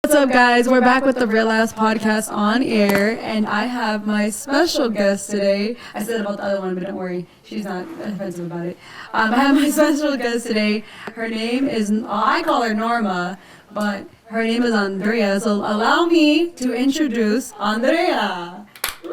What's up, guys? We're back with the Real Ass Podcast on air, and I have my special guest today. I said about the other one, but don't worry, she's not offensive about it. I have my special guest today. Her name is, I call her Norma, but her name is Andrea, so allow me to introduce Andrea. Woo!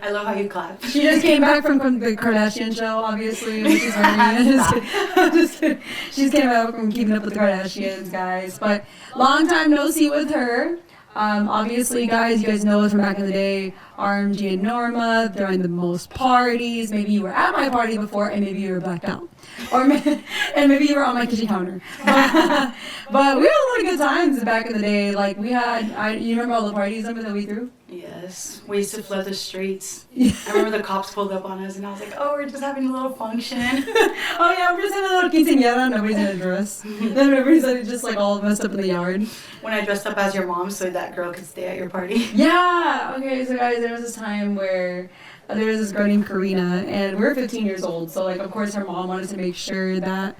I love how you clap. She just came back from the Kardashian show, obviously, which is very just kidding. She just came back from Keeping Up with the Kardashians, guys. But long time no see with her. Obviously, guys, you guys know us from back in the day. RMG and Norma throwing the most parties. Maybe you were at my party before, and maybe you were blacked out. And maybe you were on my kitchen counter. But we had a lot of good times back in the day. Like, we had, you remember all the parties that we threw? Yes. We used to flood the streets. Yeah. I remember the cops pulled up on us, and I was like, oh, we're just having a little function. Oh, yeah, we're just having a little quinceañera. Nobody's in a dress. Then everybody's just, like, all messed up in the yard. When I dressed up as your mom so that girl could stay at your party. Yeah. Okay, so, guys, there was this time where there was this girl named Karina, and we were 15 years old. So, like, of course, her mom wanted to make sure that,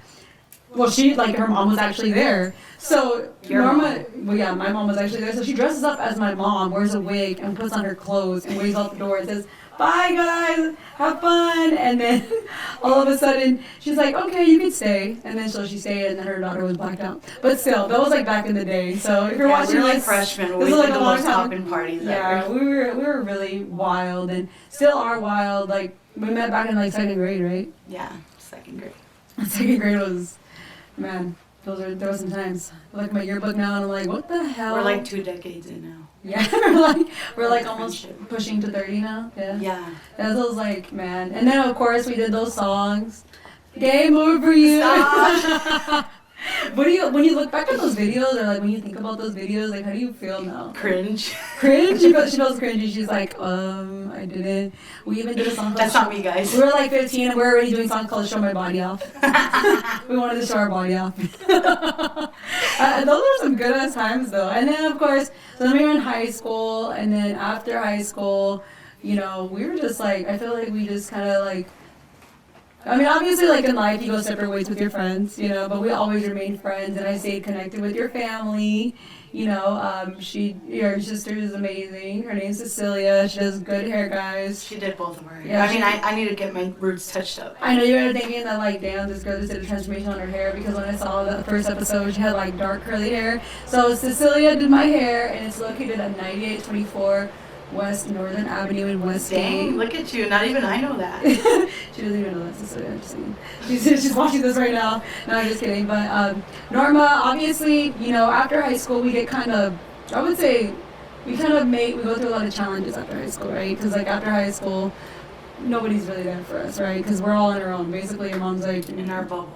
well, her mom was actually there. So, Norma, well, yeah, my mom was actually there. So she dresses up as my mom, wears a wig, and puts on her clothes, and waves out the door and says, "Bye, guys, have fun." And then all of a sudden, she's like, "Okay, you can stay." And then so she stayed, and then her daughter was blacked out. But still, that was like back in the day. So if you're watching, we were like freshmen. We was did the most poppin' parties ever. We were really wild, and still are wild. Like, we met back in like second grade, right? Yeah, second grade. Second grade was, man, there were some times. I look at my yearbook now, and I'm like, what the hell? We're like 2 decades in now. Yeah, we're like almost pushing to 30 now. Yeah. Yeah. That was like, man. And then of course we did those songs. Game over for you. Stop. When you look back at those videos, or like when you think about those videos, like how do you feel now? Cringe. Cringe? She feels cringy. She's like, I didn't. We even did a song called That's not me, guys. We were like 15 and we were already doing songs called Show My Body Off. We wanted to show our body off. Those are some good ass times though. And then of course, so then we were in high school, and then after high school, you know, we were just like, I feel like we just kind of like, I mean, obviously, like, in life, you go separate ways with your friends, you know, but we always remain friends, and I stayed connected with your family, you know. Your sister is amazing. Her name's Cecilia. She does good hair, guys. She did both of her hair. Yeah, I mean, I need to get my roots touched up. I know you were thinking that, like, damn, this girl just did a transformation on her hair, because when I saw the first episode, she had, like, dark curly hair. So Cecilia did my hair, and it's located at 9824 West Northern Avenue in Westgate. Dang, look at you. Not even I know that. She doesn't even know that, Cecilia. I'm just kidding. She's watching this right now. No, I'm just kidding. But Norma, obviously, you know, after high school, we get kind of, I would say, we go through a lot of challenges after high school, right? Because, like, after high school, nobody's really there for us, right? Because we're all on our own. Basically, your mom's, like, in our bubble.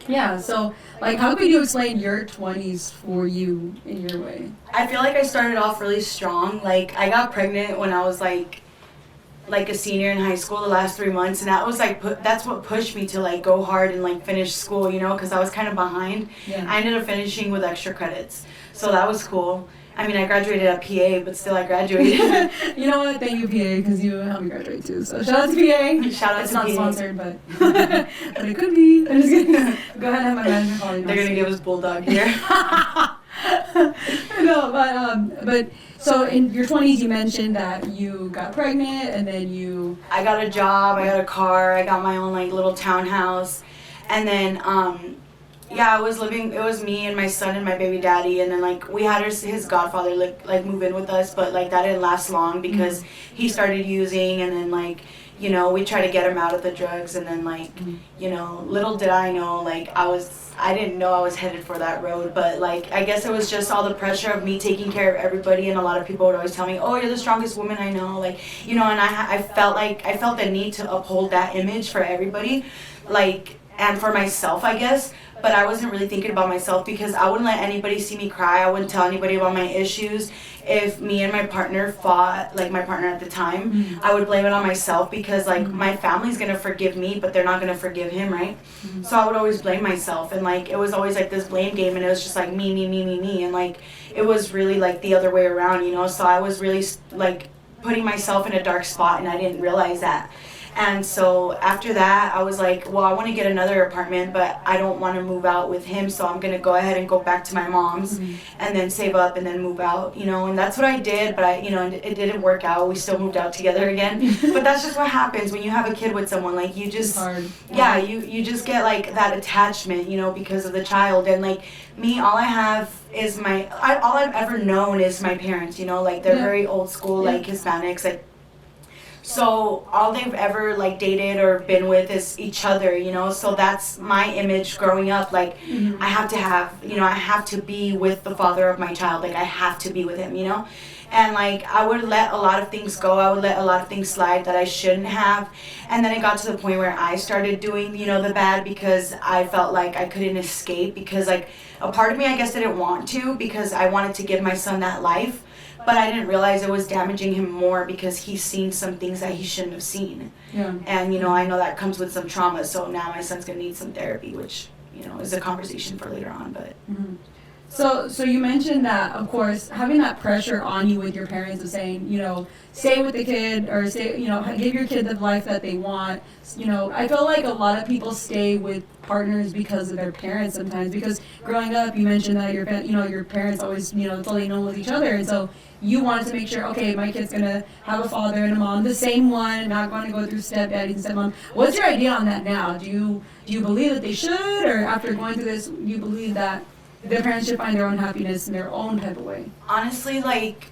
Yeah, so, like, how could you explain your 20s for you in your way? I feel like I started off really strong. Like, I got pregnant when I was, like a senior in high school the last 3 months, and that was, like, that's what pushed me to, like, go hard and, like, finish school, you know, because I was kind of behind. Yeah. I ended up finishing with extra credits, so that was cool. I mean, I graduated at PA, but still I graduated. You know what? Thank you, PA, because you helped me graduate too. So shout out to PA. Shout out it's to not PA. Sponsored, but but it could be. I'm just kidding. Go ahead and have my manager call you. They're gonna give us Bulldog here. No, but so in your 20s, you mentioned that you got pregnant, and then I got a job, I got a car, I got my own, like, little townhouse, and then yeah, it was me and my son and my baby daddy, and then, like, we had his godfather, like move in with us, but, like, that didn't last long because he started using, and then, like, you know, we tried to get him out of the drugs, and then, like, you know, little did I know, like, I didn't know I was headed for that road, but, like, I guess it was just all the pressure of me taking care of everybody, and a lot of people would always tell me, oh, you're the strongest woman I know, like, you know, and I felt the need to uphold that image for everybody, like, and for myself, I guess. But I wasn't really thinking about myself because I wouldn't let anybody see me cry. I wouldn't tell anybody about my issues. If me and my partner fought, like my partner at the time, I would blame it on myself because, like, my family's going to forgive me, but they're not going to forgive him, right? So I would always blame myself. And, like, it was always, like, this blame game, and it was just, like, me. And, like, it was really, like, the other way around, you know? So I was really, like, putting myself in a dark spot, and I didn't realize that. And so after that, I was like, well, I want to get another apartment, but I don't want to move out with him, so I'm going to go ahead and go back to my mom's and then save up and then move out, you know, and that's what I did, but it didn't work out. We still moved out together again. But that's just what happens when you have a kid with someone. Like, you just, you just get, like, that attachment, you know, because of the child. And, like, me, all I have is all I've ever known is my parents, you know, like, they're very old school, like, Hispanics, like, so all they've ever, like, dated or been with is each other, you know, so that's my image growing up. Like, I have to be with the father of my child. Like, I have to be with him, you know. And, like, I would let a lot of things go. I would let a lot of things slide that I shouldn't have. And then it got to the point where I started doing, you know, the bad, because I felt like I couldn't escape, because, like, a part of me, I guess, didn't want to, because I wanted to give my son that life. But I didn't realize it was damaging him more, because he's seen some things that he shouldn't have seen. Yeah. And, you know, I know that comes with some trauma. So now my son's going to need some therapy, which, you know, is a conversation for later on. But So you mentioned that, of course, having that pressure on you with your parents of saying, you know, stay with the kid, or stay, you know, give your kid the life that they want. You know, I feel like a lot of people stay with partners because of their parents sometimes, because growing up, you mentioned that your parents always, you know, that's all they know with each other. And so you wanted to make sure, okay, my kid's going to have a father and a mom, the same one, not going to go through stepdaddy and stepmom. What's your idea on that now? Do you believe that they should, or after going through this, you believe that their parents should find their own happiness in their own type of way? Honestly, like,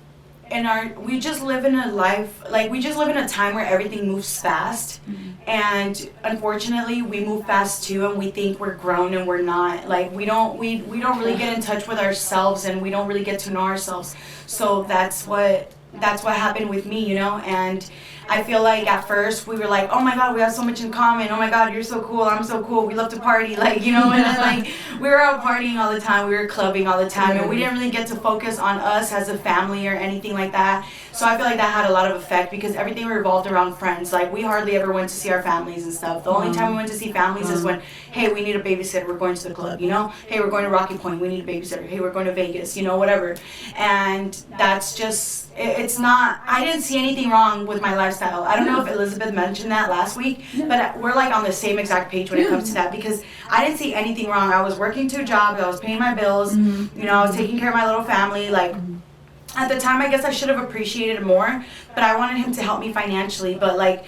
we just live in a time where everything moves fast. And unfortunately, we move fast too, and we think we're grown and we're not. Like, we don't really get in touch with ourselves, and we don't really get to know ourselves. So that's what happened with me, you know. And I feel like at first we were like, oh my God, we have so much in common. Oh my God, you're so cool. I'm so cool. We love to party, like, you know. And then, like, we were out partying all the time. We were clubbing all the time, and we didn't really get to focus on us as a family or anything like that. So I feel like that had a lot of effect, because everything revolved around friends. Like, we hardly ever went to see our families and stuff. The only time we went to see families is when, hey, we need a babysitter. We're going to the club, you know. Hey, we're going to Rocky Point. We need a babysitter. Hey, we're going to Vegas, you know, whatever. And that's just, it's not, I didn't see anything wrong with my lifestyle. I don't know if Elizabeth mentioned that last week, but we're, like, on the same exact page when it comes to that, because I didn't see anything wrong. I was working 2 jobs. I was paying my bills. You know, I was taking care of my little family. Like, at the time, I guess I should have appreciated it more, but I wanted him to help me financially. But, like,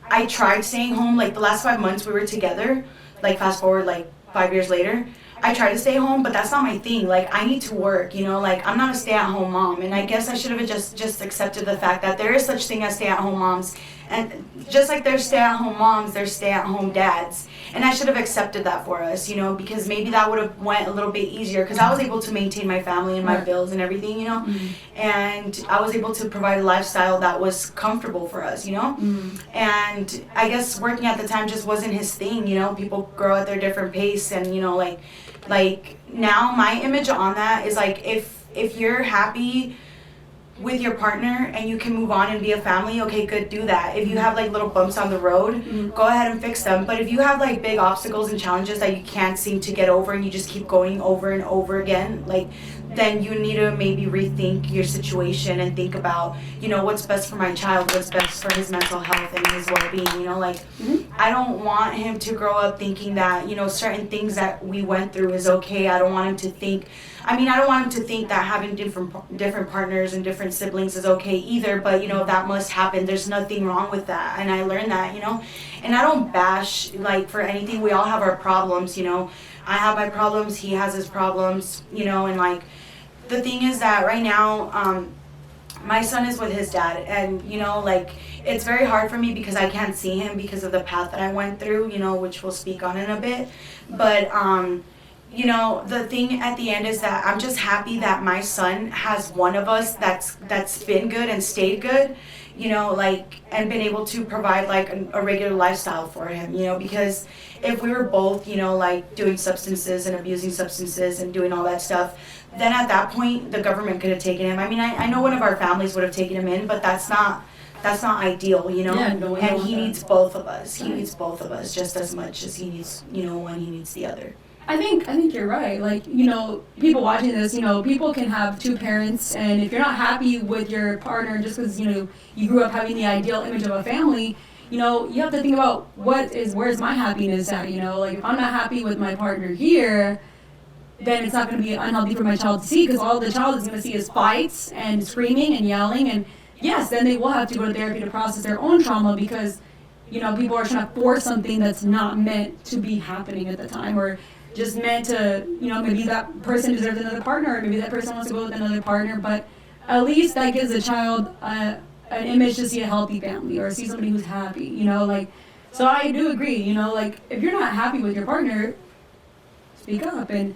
I tried staying home. Like, the last 5 months we were together, like, fast forward, like, 5 years later, I try to stay home, but that's not my thing. Like, I need to work, you know, like, I'm not a stay-at-home mom. And I guess I should have just accepted the fact that there is such thing as stay-at-home moms. And just like there's stay-at-home moms, there's stay-at-home dads. And I should have accepted that for us, you know, because maybe that would have went a little bit easier, because I was able to maintain my family and my bills and everything, you know. And I was able to provide a lifestyle that was comfortable for us, you know. And I guess working at the time just wasn't his thing, you know. People grow at their different pace, and, you know, like now my image on that is, like, if you're happy with your partner and you can move on and be a family, okay, good, do that. If you have, like, little bumps on the road, go ahead and fix them. But if you have, like, big obstacles and challenges that you can't seem to get over, and you just keep going over and over again, like, then you need to maybe rethink your situation and think about, you know, what's best for my child, what's best for his mental health and his well-being, you know. Like, I don't want him to grow up thinking that, you know, certain things that we went through is okay. I don't want him to think, I don't want him to think that having different partners and different siblings is okay either. But, you know, that must happen. There's nothing wrong with that. And I learned that, you know. And I don't bash, like, for anything. We all have our problems, you know. I have my problems. He has his problems, you know. And, like, the thing is that right now, my son is with his dad. And, you know, like, it's very hard for me because I can't see him because of the path that I went through, you know, which we'll speak on in a bit. But, you know, the thing at the end is that I'm just happy that my son has one of us that's been good and stayed good, you know, like, and been able to provide, like, a regular lifestyle for him, you know, because if we were both, you know, like, doing substances and abusing substances and doing all that stuff, then at that point the government could have taken him. I know one of our families would have taken him in, but that's not ideal, you know. Yeah, no, and he needs both of us. He needs both of us just as much as he needs, you know, one, he needs the other. I think you're right. Like, you know, people watching this, you know, people can have 2 parents, and if you're not happy with your partner just because, you know, you grew up having the ideal image of a family, you know, you have to think about where's my happiness at, you know? Like, if I'm not happy with my partner here, then it's not going to be unhealthy for my child to see, because all the child is going to see is fights and screaming and yelling. And yes, then they will have to go to therapy to process their own trauma, because, you know, people are trying to force something that's not meant to be happening at the time, or just meant to, you know, maybe that person deserves another partner, or maybe that person wants to go with another partner, but at least that gives a child an image to see a healthy family, or see somebody who's happy, you know, like, so I do agree, you know, like, if you're not happy with your partner, speak up, and,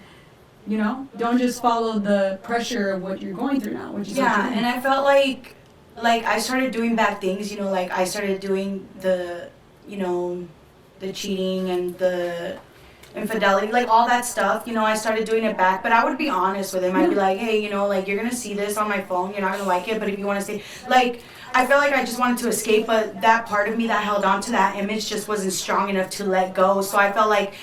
you know, don't just follow the pressure of what you're going through now, which is and I felt like I started doing bad things, you know, like I started doing the, you know, the cheating and the infidelity, like all that stuff, you know, I started doing it back, but I would be honest with him. I'd be like, hey, you know, like, you're gonna see this on my phone, you're not gonna like it, but if you want to stay, like, I felt like I just wanted to escape, but that part of me that held on to that image just wasn't strong enough to let go. So I felt like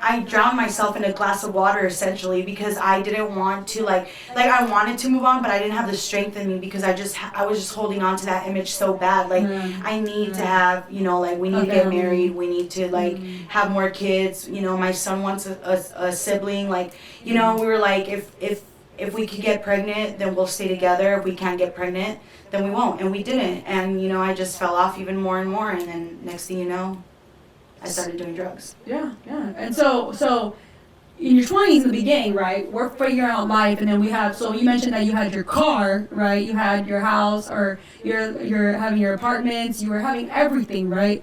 I drowned myself in a glass of water, essentially, because I didn't want to, like I wanted to move on, but I didn't have the strength in me, because I was just holding on to that image so bad. Like, I need to have, you know, like, we need to get married, we need to, like, have more kids, you know, my son wants a sibling, like, you know, we were like, if we could get pregnant, then we'll stay together. If we can't get pregnant, then we won't. And we didn't. And, you know, I just fell off even more and more. And then next thing you know, I started doing drugs. Yeah. And so in your 20s in the beginning, right, we're figuring out life, and then we have, so you mentioned that you had your car, right, you had your house, or you're having your apartments, you were having everything, right?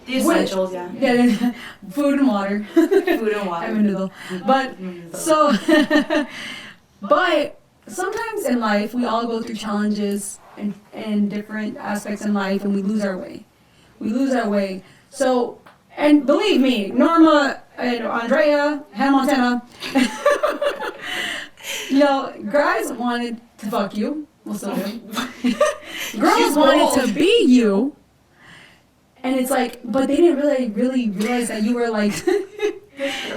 The essentials, yeah. Food and water. I'm a noodle. But, so, but sometimes in life, we all go through challenges and different aspects in life, and we lose our way. So, and believe me, Norma and Andrea, Hannah Montana, you know, guys wanted to fuck you. We'll still do. Girls wanted to be you. And it's like, but they didn't really realize that you were like, they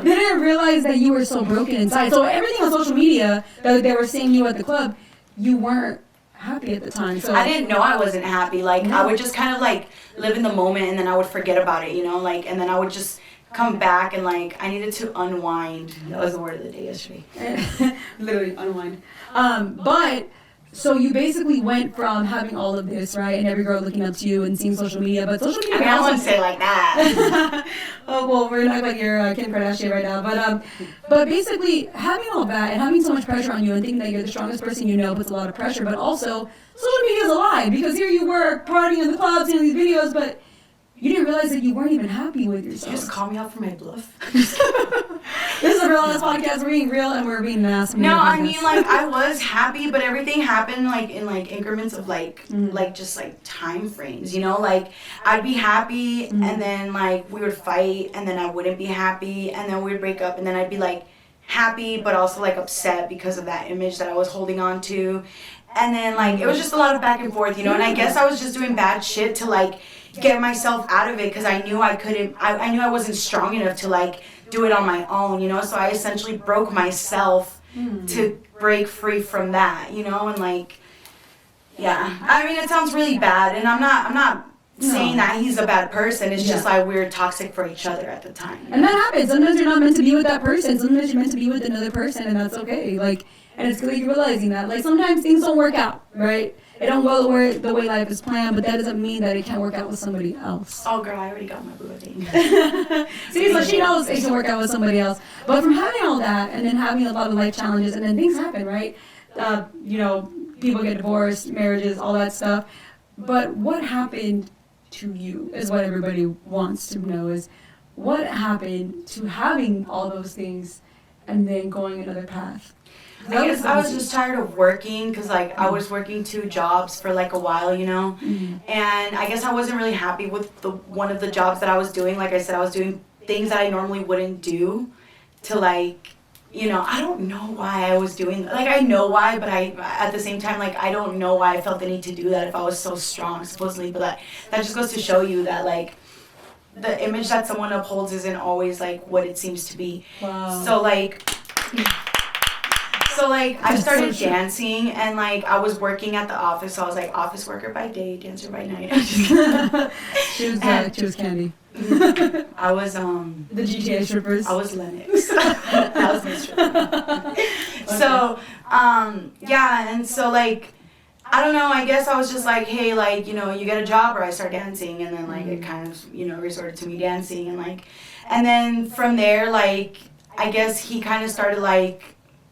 didn't realize that you were so broken inside. So everything on social media that they were seeing you at the club, you weren't happy at the time. So I didn't know I wasn't happy. Like, I would just kind of like live in the moment, and then I would forget about it, you know, like, and then I would just come back, and like, I needed to unwind. That was the word of the day yesterday. Literally unwind. But so you basically went from having all of this, right, and every girl looking up to you and seeing social media, but social media. I mean, I wouldn't say like that. Oh, well, we're not like you're Kim Kardashian right now, but basically having all that and having so much pressure on you and thinking that you're the strongest person you know puts a lot of pressure. But also, social media is a lie, because here you were partying in the clubs, seeing these videos, but you didn't realize that you weren't even happy with yourself. Did you just call me out for my bluff? This is a real ass podcast. We're being real and we're being nasty. No, I mean, like, I was happy, but everything happened like in like increments of like just like time frames, you know? Like, I'd be happy, and then like we would fight, and then I wouldn't be happy, and then we'd break up, and then I'd be like happy but also like upset because of that image that I was holding on to. And then like it was just a lot of back and forth, you know? And I guess I was just doing bad shit to like get myself out of it, because I knew I couldn't, I knew I wasn't strong enough to like do it on my own, you know? So I essentially broke myself to break free from that, you know? And like, yeah, I mean, it sounds really bad, and I'm not saying that he's a bad person. It's just like we were toxic for each other at the time. And that happens. Sometimes you're not meant to be with that person. Sometimes you're meant to be with another person, and that's okay. Like, and it's good you're realizing that. Like, sometimes things don't work out, right? It don't go the way life is planned, but that doesn't mean that it can't work out with somebody else. Oh, girl, I already got my boo thing. See, so she knows it can work out with somebody else. But from having all that, and then having a lot of life challenges, and then things happen, right? You know, people get divorced, marriages, all that stuff. But what happened to you is what everybody wants to know, is what happened to having all those things and then going another path? I guess I was just tired of working, because like I was working 2 jobs for like a while, you know, and I guess I wasn't really happy with one of the jobs that I was doing. Like I said, I was doing things that I normally wouldn't do to like, you know, I don't know why I was doing that. Like, I know why, but at the same time, like, I don't know why I felt the need to do that if I was so strong, supposedly. But that just goes to show you that, like, the image that someone upholds isn't always, like, what it seems to be. Wow. So, So like I That's started so true. dancing, and like I was working at the office, so I was like office worker by day, dancer by night. And she was Candy. I was The GTA strippers. I was Lennox. That was my stripper. So yeah, and so like I don't know, I guess I was just like, hey, like, you know, you get a job, or I start dancing, and then like it kind of, you know, resorted to me dancing, and like, and then from there, like, I guess he kind of started like,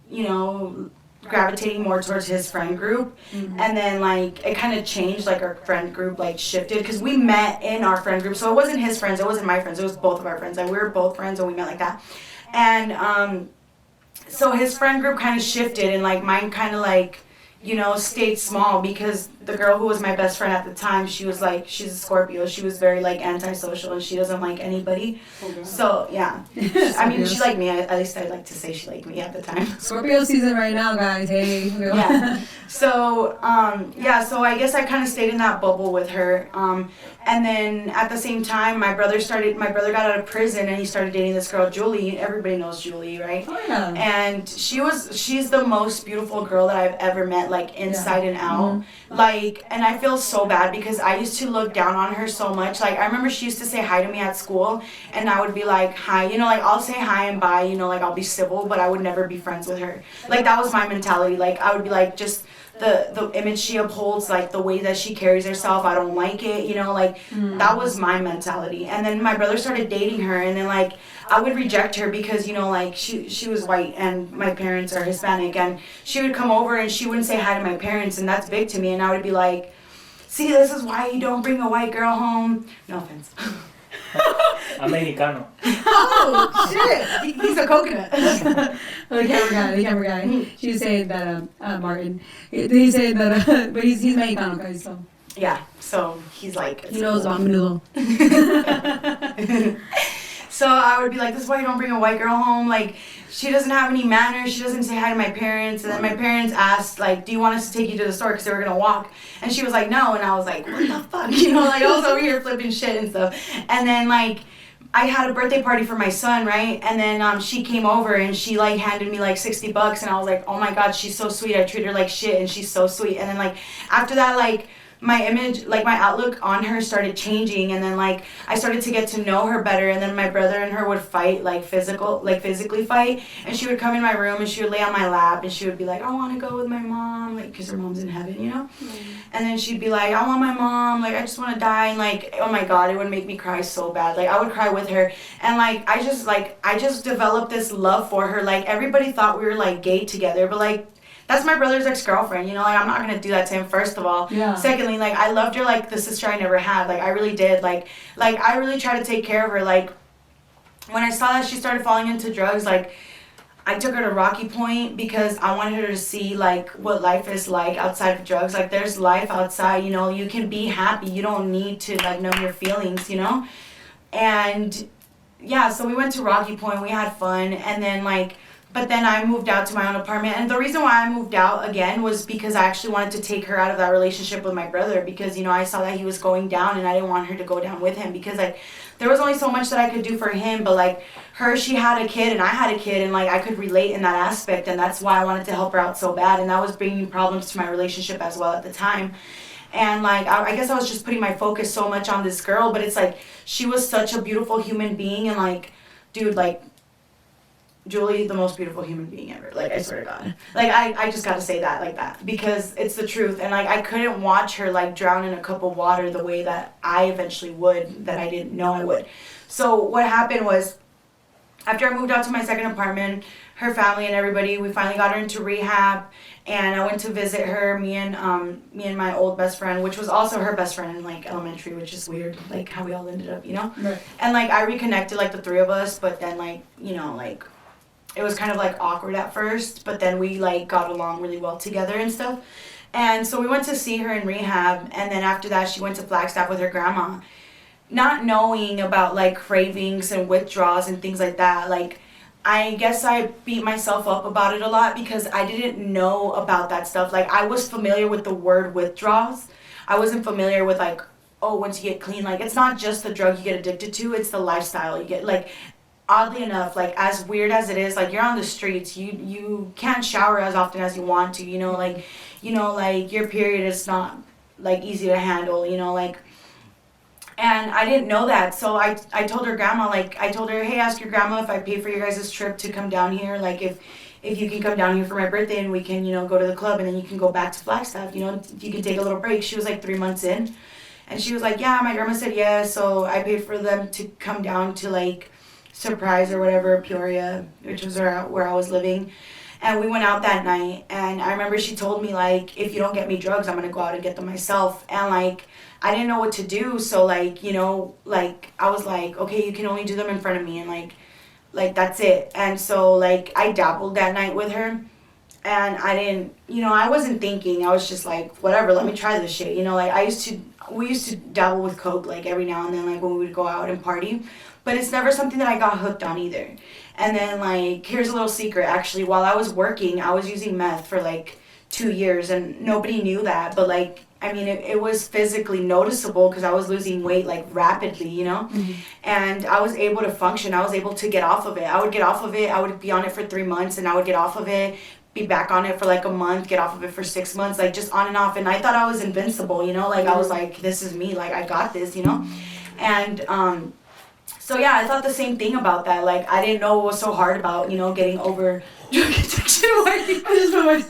you know, gravitating more towards his friend group, and then like it kind of changed, like our friend group like shifted, because we met in our friend group, so it wasn't his friends, it wasn't my friends, it was both of our friends, like we were both friends and we met like that, and so his friend group kind of shifted, and like mine kind of like, you know, stayed small, because the girl who was my best friend at the time, she was like, she's a Scorpio, she was very like antisocial, and she doesn't like anybody. So yeah, I mean, she liked me. At least I like to say she liked me at the time. Scorpio season right now, guys. Hey. Yeah. So yeah, so I guess I kind of stayed in that bubble with her. And then at the same time, my brother got out of prison, and he started dating this girl, Julie. Everybody knows Julie, right? Oh yeah. And she's the most beautiful girl that I've ever met, like inside and out. Like, and I feel so bad, because I used to look down on her so much. Like, I remember she used to say hi to me at school, and I would be like, hi, you know, like I'll say hi and bye, you know, like I'll be civil, but I would never be friends with her. Like, that was my mentality. Like, I would be like, just the image she upholds, like the way that she carries herself, I don't like it, you know, like that was my mentality. And then my brother started dating her, and then like I would reject her, because, you know, like she was white and my parents are Hispanic, and she would come over and she wouldn't say hi to my parents, and that's big to me. And I would be like, see, this is why you don't bring a white girl home. No offense. I'm Mexicano. Oh shit, he's a coconut. The camera guy. She was saying that Martin. He said that, but he's Mexicano, guys. So Yeah, so he's like, he knows about menudo. So I would be like, this is why you don't bring a white girl home. Like, she doesn't have any manners. She doesn't say hi to my parents. And then my parents asked, like, do you want us to take you to the store? Because they were going to walk. And she was like, no. And I was like, what the fuck? You know, like, I was over here flipping shit and stuff. And then, like, I had a birthday party for my son, right? And then she came over, and she, like, handed me, like, $60. And I was like, oh, my God, she's so sweet. I treat her like shit, and she's so sweet. And then, like, after that, like, my image, like my outlook on her started changing, and then like I started to get to know her better, and then my brother and her would fight, like physically fight, and she would come in my room and she would lay on my lap and she would be like, I want to go with my mom, like, because her mom's in heaven, you know. And then she'd be like, I want my mom, like I just want to die, and like, oh my God, it would make me cry so bad. Like I would cry with her, and like I just developed this love for her. Like everybody thought we were like gay together, but like that's my brother's ex-girlfriend, you know, like I'm not gonna do that to him, first of all. Yeah. Secondly, like I loved her like the sister I never had. Like I really did. Like I really tried to take care of her. Like when I saw that she started falling into drugs, like I took her to Rocky Point because I wanted her to see like what life is like outside of drugs. Like there's life outside, you know, you can be happy. You don't need to like numb your feelings, you know? And yeah, so we went to Rocky Point, we had fun, and then like, but then I moved out to my own apartment. And the reason why I moved out again was because I actually wanted to take her out of that relationship with my brother, because, you know, I saw that he was going down and I didn't want her to go down with him, because like there was only so much that I could do for him, but like her, she had a kid and I had a kid, and like I could relate in that aspect, and that's why I wanted to help her out so bad, and that was bringing problems to my relationship as well at the time. And like I guess I was just putting my focus so much on this girl, but it's like she was such a beautiful human being, and like, dude, like Julie, the most beautiful human being ever. Like, I swear to God. Like, I just gotta say that like that, because it's the truth. And like, I couldn't watch her like drown in a cup of water the way that I eventually would, that I didn't know I would. So what happened was, after I moved out to my second apartment, her family and everybody, we finally got her into rehab, and I went to visit her, me and my old best friend, which was also her best friend in like elementary, which is weird, like how we all ended up, you know? Right. And like I reconnected like the three of us, but then like, you know, like it was kind of like awkward at first, but then we like got along really well together and stuff. And so we went to see her in rehab, and then after that she went to Flagstaff with her grandma. Not knowing about like cravings and withdrawals and things like that, like I guess I beat myself up about it a lot because I didn't know about that stuff. Like I was familiar with the word withdrawals. I wasn't familiar with like, oh, once you get clean, like it's not just the drug you get addicted to, it's the lifestyle you get. Like oddly enough, like as weird as it is, like you're on the streets, you can't shower as often as you want to, like your period is not like easy to handle, like. And I didn't know that, so I told her grandma, like, I told her, hey, ask your grandma if I pay for your guys' trip to come down here, like, if you can come down here for my birthday and we can, go to the club and then you can go back to Flagstaff, if you can take a little break. She was like 3 months in, and she was like, yeah, my grandma said yes, so I paid for them to come down to, like, Surprise or whatever, Peoria, which was where I was living. And we went out that night, and I remember she told me, like, if you don't get me drugs, I'm going to go out and get them myself. And, like, I didn't know what to do, so, like, I was like, okay, you can only do them in front of me, and, like, that's it. And so, like, I dabbled that night with her, and I didn't, I wasn't thinking. I was just like, whatever, let me try this shit, like, we used to dabble with coke, like, every now and then, like, when we would go out and party. But it's never something that I got hooked on either. And then, like, here's a little secret. Actually, while I was working, I was using meth for, like, 2 years. And nobody knew that. But, like, I mean, it was physically noticeable because I was losing weight, like, rapidly, Mm-hmm. And I was able to function. I was able to get off of it. I would get off of it. I would be on it for 3 months. And I would get off of it, be back on it for, like, a month, get off of it for 6 months. Like, just on and off. And I thought I was invincible, Like, I was like, this is me. Like, I got this, And, so yeah, I thought the same thing about that. Like, I didn't know what was so hard about, getting over drug addiction. I just put my...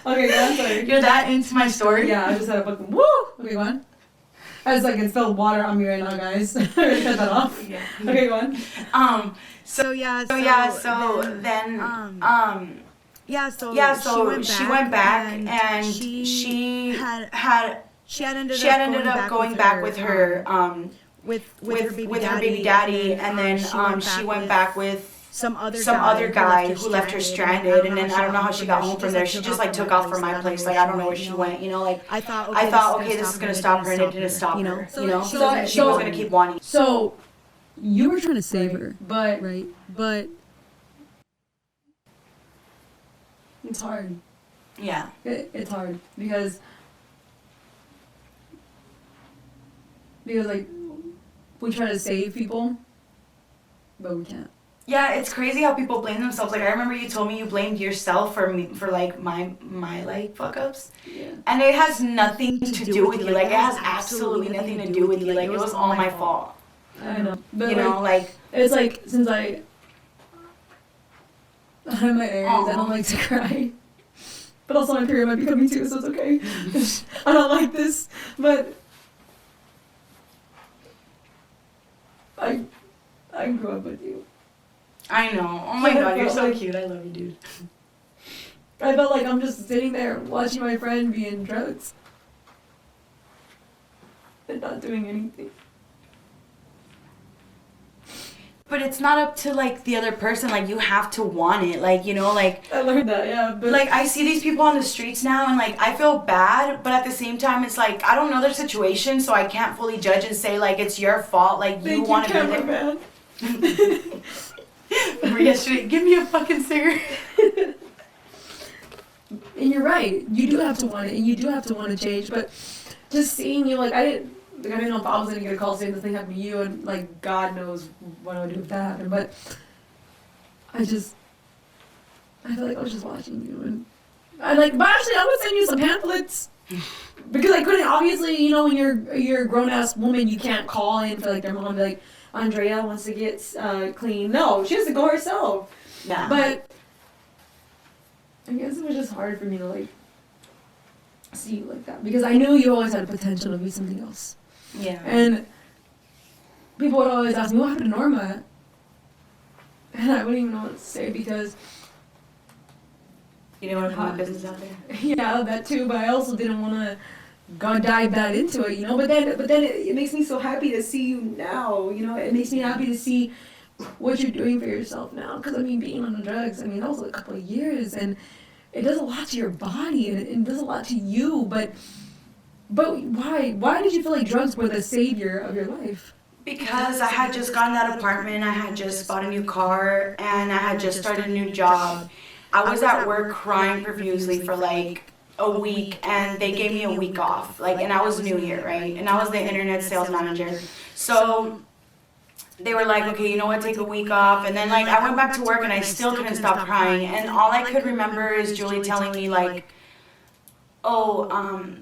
Okay, go on, sorry. You're that into my story? Yeah, I just had a fucking woo! Okay, go on. I was like, it spilled water on me right now, guys. Cut that off. Yeah. Okay, go on. So she went back and she had ended up going back with her with her baby daddy, and then she went back with some other guy who left her stranded, and then I don't know how she got home from there. She just like took off from my place. Like, I don't know where she went. Like, I thought, okay, this is gonna stop her, and it didn't stop her. So she was gonna keep wanting. So you were trying to save her, but it's hard. Yeah, it's hard because like we try to save people, but we can't. Yeah, it's crazy how people blame themselves. Like, I remember you told me you blamed yourself for like my like fuck ups. Yeah. And it has nothing to do with you. Like, it has absolutely nothing to do with you. Like, it was all my fault. I know. But like it's like, since I have my errors, I don't like to cry. But also my period might be coming too, so it's okay. I don't like this, but I grew up with you. I know. Oh my god, you're so cute. I love you, dude. I felt like I'm just sitting there watching my friend be in drugs and not doing anything. But it's not up to, like, the other person. Like, you have to want it. Like, like... I learned that, yeah. But like, I see these people on the streets now, and, like, I feel bad, but at the same time, it's like, I don't know their situation, so I can't fully judge and say, like, it's your fault. Like, you want to be there. Man. Yesterday, give me a fucking cigarette. And you're right. You do have to want it, and you do have to want to change. But just seeing you, like, I didn't know if I was gonna get a call saying this thing happened to you, and like God knows what I would do if that happened. But I feel like I was just watching you, and but actually I would send you some pamphlets because I couldn't. Obviously, when you're a grown ass woman, you can't call in for like their mom and be like, Andrea wants to get clean. No, she has to go herself. Nah. But I guess it was just hard for me to like see you like that because I knew you always had the potential to be something else. Yeah. And people would always ask me, what happened to Norma? And I wouldn't even know what to say because you didn't want to put my business out there. Yeah, that too. But I also didn't want to go dive that into it, But then it makes me so happy to see you now. It makes me happy to see what you're doing for yourself now. Because being on the drugs, that was a couple of years, and it does a lot to your body, and it does a lot to you. But why? Why did you feel like drugs were the savior of your life? Because I had just gotten that apartment, I had just bought a new car, and I had just started a new job. I was at work crying profusely for like a week, and they gave me a week off. And I was new here, right? And I was the internet sales manager. So they were like, okay, you know what, take a week off. And then like I went back to work and I still couldn't stop crying. And all I could remember is Julie telling me like, oh,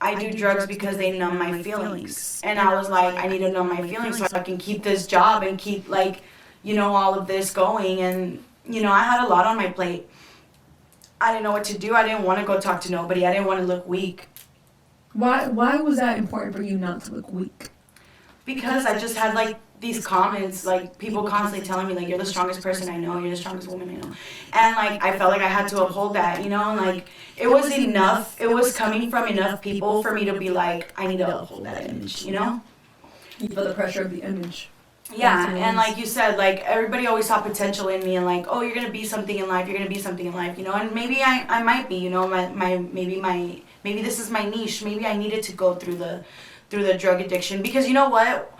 I do drugs because they numb my feelings. And I was like, I need to numb my feelings so I can keep this job and keep like, you know, all of this going. And, you know, I had a lot on my plate. I didn't know what to do. I didn't want to go talk to nobody. I didn't want to look weak. Why was that important for you not to look weak? Because I just had like these comments, like people constantly telling me like, you're the strongest person I know, you're the strongest woman I know. And like I felt like I had to uphold that, you know, and like it was enough, it was coming from enough people for me to be like, I need to uphold that image, you know? You feel the pressure of the image. Yeah, and like you said, like everybody always saw potential in me and like, oh, you're gonna be something in life, you're gonna be something in life, you know, and maybe I might be, you know, maybe this is my niche, maybe I needed to go through the drug addiction because you know what?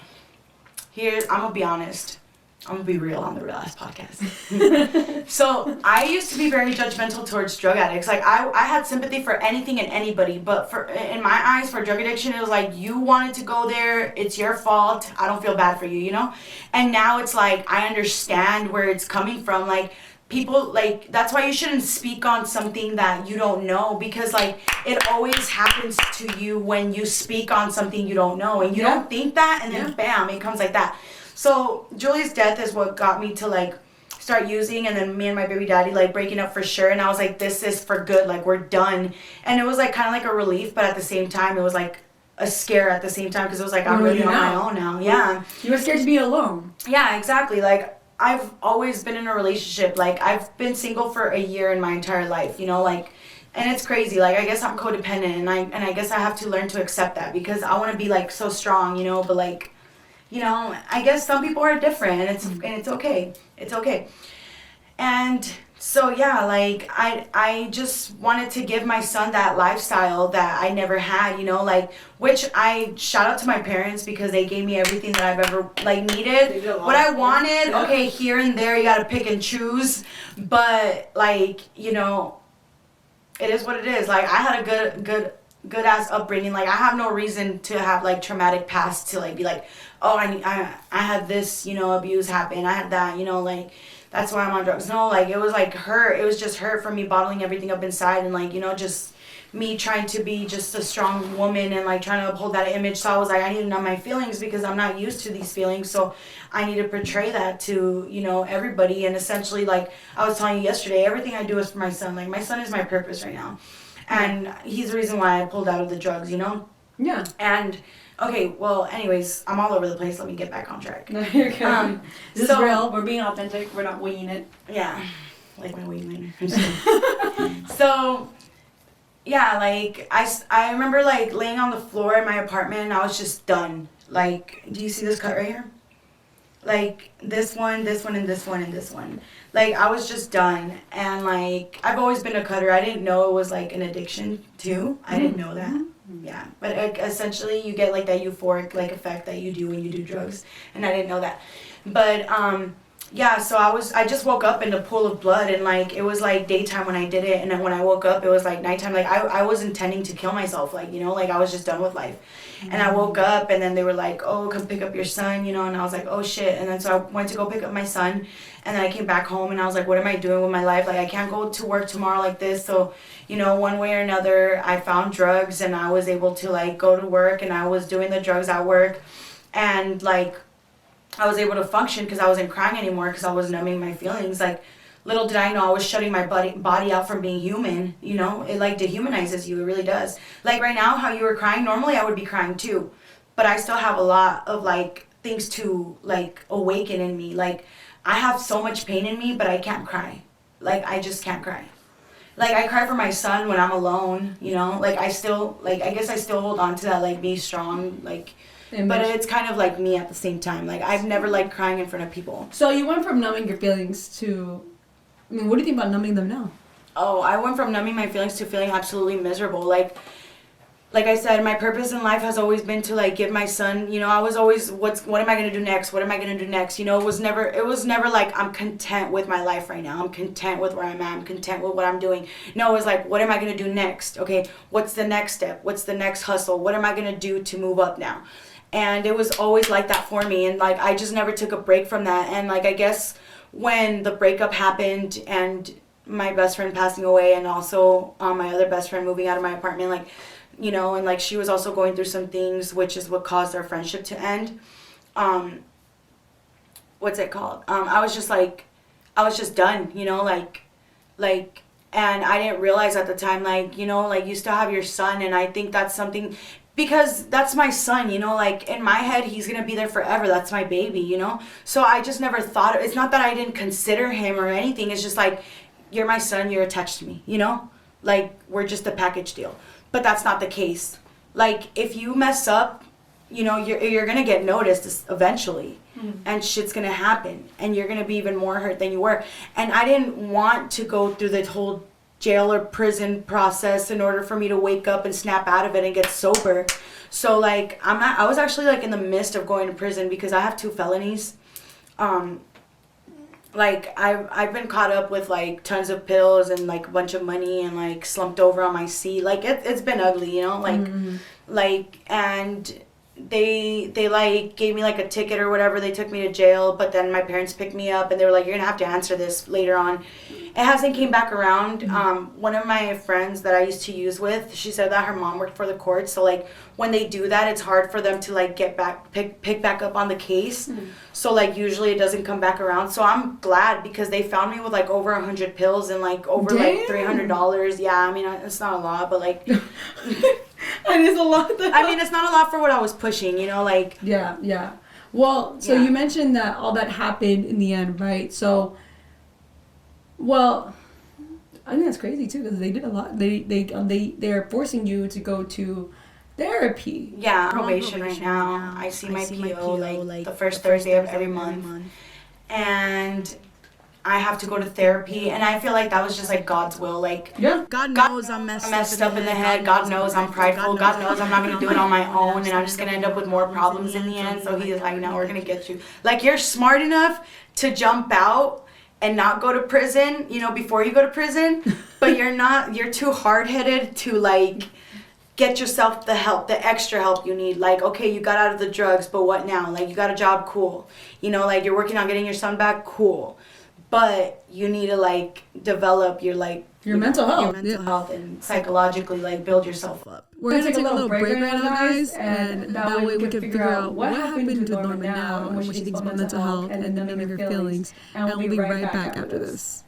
I'm gonna be honest. I'm gonna be real on the Real Ass Podcast. So I used to be very judgmental towards drug addicts. Like I had sympathy for anything and anybody, but in my eyes, for drug addiction, it was like you wanted to go there. It's your fault. I don't feel bad for you, you know. And now it's like I understand where it's coming from. Like people, like that's why you shouldn't speak on something that you don't know because like it always happens to you when you speak on something you don't know and you don't think that, and then bam, it comes like that. So Julie's death is what got me to like start using, and then me and my baby daddy like breaking up for sure. And I was like, this is for good, like we're done. And it was like kind of like a relief, but at the same time it was like a scare at the same time because it was like I'm really on my own now. Yeah. You were scared to be alone. Yeah, exactly. Like I've always been in a relationship. Like I've been single for a year in my entire life, you know, like, and it's crazy. Like I guess I'm codependent, and I guess I have to learn to accept that because I want to be like so strong, you know, but like, you know, I guess some people are different, and it's okay. It's okay. And so yeah, like I just wanted to give my son that lifestyle that I never had, you know, like which I shout out to my parents because they gave me everything that I've ever like needed. What I wanted, okay, here and there you gotta pick and choose, but like, you know, it is what it is. Like I had a good ass upbringing. Like I have no reason to have like traumatic past to like be like, oh I had this, you know, abuse happen, I had that, you know, like that's why I'm on drugs. No, like it was like hurt. It was just hurt from me bottling everything up inside and like, you know, just me trying to be just a strong woman and like trying to uphold that image. So I was like, I need to numb my feelings because I'm not used to these feelings. So I need to portray that to, you know, everybody. And essentially, like I was telling you yesterday, everything I do is for my son. Like my son is my purpose right now. And he's the reason why I pulled out of the drugs, you know? Yeah. And okay, well, anyways, I'm all over the place. Let me get back on track. No, you're good. This is real. We're being authentic. We're not winging it. Yeah, like my wingman. So, yeah, like I remember like laying on the floor in my apartment and I was just done. Like, do you see this cut right here? Like this one, and this one, and this one. Like I was just done, and like I've always been a cutter. I didn't know it was like an addiction too. I didn't know that. Yeah, but essentially you get like that euphoric like effect that you do when you do drugs, and I didn't know that. But yeah, so I just woke up in a pool of blood, and like it was like daytime when I did it, and then when I woke up it was like nighttime. Like I was intending to kill myself, like, you know, like I was just done with life. And I woke up and then they were like, oh, come pick up your son, you know, and I was like, oh shit. And then so I went to go pick up my son, and then I came back home and I was like, what am I doing with my life? Like I can't go to work tomorrow like this. So, you know, one way or another I found drugs and I was able to like go to work, and I was doing the drugs at work, and like I was able to function because I wasn't crying anymore because I was numbing my feelings. Like little did I know I was shutting my body out from being human, you know? It like dehumanizes you, it really does. Like right now, how you were crying, normally I would be crying too, but I still have a lot of like things to like awaken in me. Like I have so much pain in me, but I can't cry. Like I just can't cry. Like I cry for my son when I'm alone, you know? Like I still, like I guess I still hold on to that like be strong, like, but it's kind of like me at the same time. Like I've never liked crying in front of people. So you went from numbing your feelings to, I mean, what do you think about numbing them now? Oh, I went from numbing my feelings to feeling absolutely miserable. Like I said, my purpose in life has always been to like give my son, you know, I was always, what am I going to do next? What am I going to do next? You know, it was never like I'm content with my life right now. I'm content with where I'm at. I'm content with what I'm doing. No, it was like, what am I going to do next? Okay, what's the next step? What's the next hustle? What am I going to do to move up now? And it was always like that for me. And like, I just never took a break from that. And like, I guess when the breakup happened and my best friend passing away, and also my other best friend moving out of my apartment, like, you know, and like she was also going through some things, which is what caused our friendship to end. What's it called? I was just done, you know, like, and I didn't realize at the time, like, you know, like, you still have your son, and I think that's something, because that's my son, you know, like, in my head, he's gonna be there forever, that's my baby, you know, so I just never thought, it's not that I didn't consider him or anything, it's just like, you're my son, you're attached to me, you know, like, we're just a package deal, but that's not the case. Like, if you mess up, you know, you're gonna get noticed eventually, and shit's gonna happen, and you're gonna be even more hurt than you were. And I didn't want to go through the whole jail or prison process in order for me to wake up and snap out of it and get sober. So like, I was actually like in the midst of going to prison because I have 2 felonies. Like, I've been caught up with like tons of pills and like a bunch of money and like slumped over on my seat. Like, it's been ugly, you know, like, like, and they like gave me like a ticket or whatever. They took me to jail, but then my parents picked me up and they were like, you're gonna have to answer this later on. It hasn't came back around. One of my friends that I used to use with, she said that her mom worked for the court, so like when they do that, it's hard for them to like get back, pick back up on the case. So like usually it doesn't come back around. So I'm glad because they found me with like over 100 pills and like over like $300. Yeah, I mean, it's not a lot, but like And it's a lot. I mean, it's not a lot for what I was pushing, you know, like. Yeah. Well, so you mentioned that all that happened in the end, right? So, well, I think that's crazy too because they did a lot. They're forcing you to go to therapy. Yeah, probation right now. I see my PO like the first Thursday of every month, and I have to go to therapy, and I feel like that was just like God's will. Like, God knows I'm messed up in the head. God knows I'm prideful. God knows I'm not gonna do it on my own, and I'm just gonna end up with more problems in the end. So He's like, no, we're gonna get you. Like, you're smart enough to jump out and not go to prison, you know, before you go to prison, but you're not. You're too hard-headed to like get yourself the help, the extra help you need. Like, okay, you got out of the drugs, but what now? Like, you got a job, cool. You know, like, you're working on getting your son back, cool. But you need to like develop your like your mental health, your mental health, and psychologically like build yourself up. We're gonna take a little break right now, guys, and that way we can figure out what happened to Norma now and what she thinks about mental health and the meaning of her feelings. And we'll be right back after this.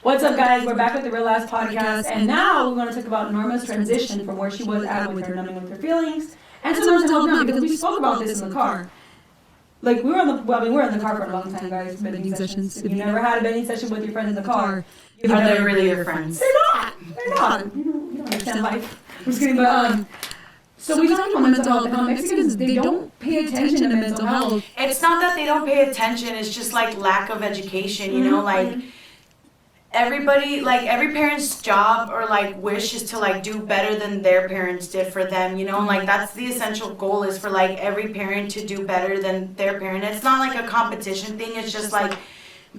What's up, guys? We're back with the Real Last Podcast, and now we're going to talk about Norma's transition from where she was at with her numbing with her feelings and to mental health now, because we spoke about this in the car. Like, we were in the car for a long time, guys, bending sessions. If you never had a bending session with your friends in the car, Are they really your friends? They're not. You don't understand life. I'm just kidding, but, so we talked about mental health, and how Mexicans, they don't pay attention to mental health. It's not that they don't pay attention, it's just like lack of education, you know, like everybody, like every parent's job or like wish is to like do better than their parents did for them, you know, like that's the essential goal, is for like every parent to do better than their parent. It's not like a competition thing, it's just like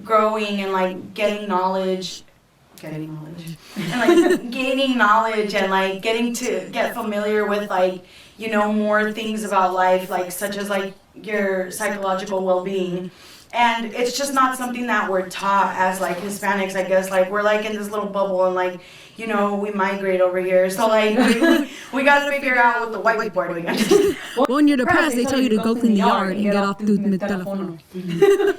growing and like getting knowledge and like gaining knowledge and like getting to get familiar with like, you know, more things about life, like such as like your psychological well-being. And it's just not something that we're taught as like Hispanics, I guess. Like, we're like in this little bubble, and like, you know, we migrate over here, so like we gotta figure out what the white people are doing. When you're depressed, they tell you to go clean the yard and get off the telephone.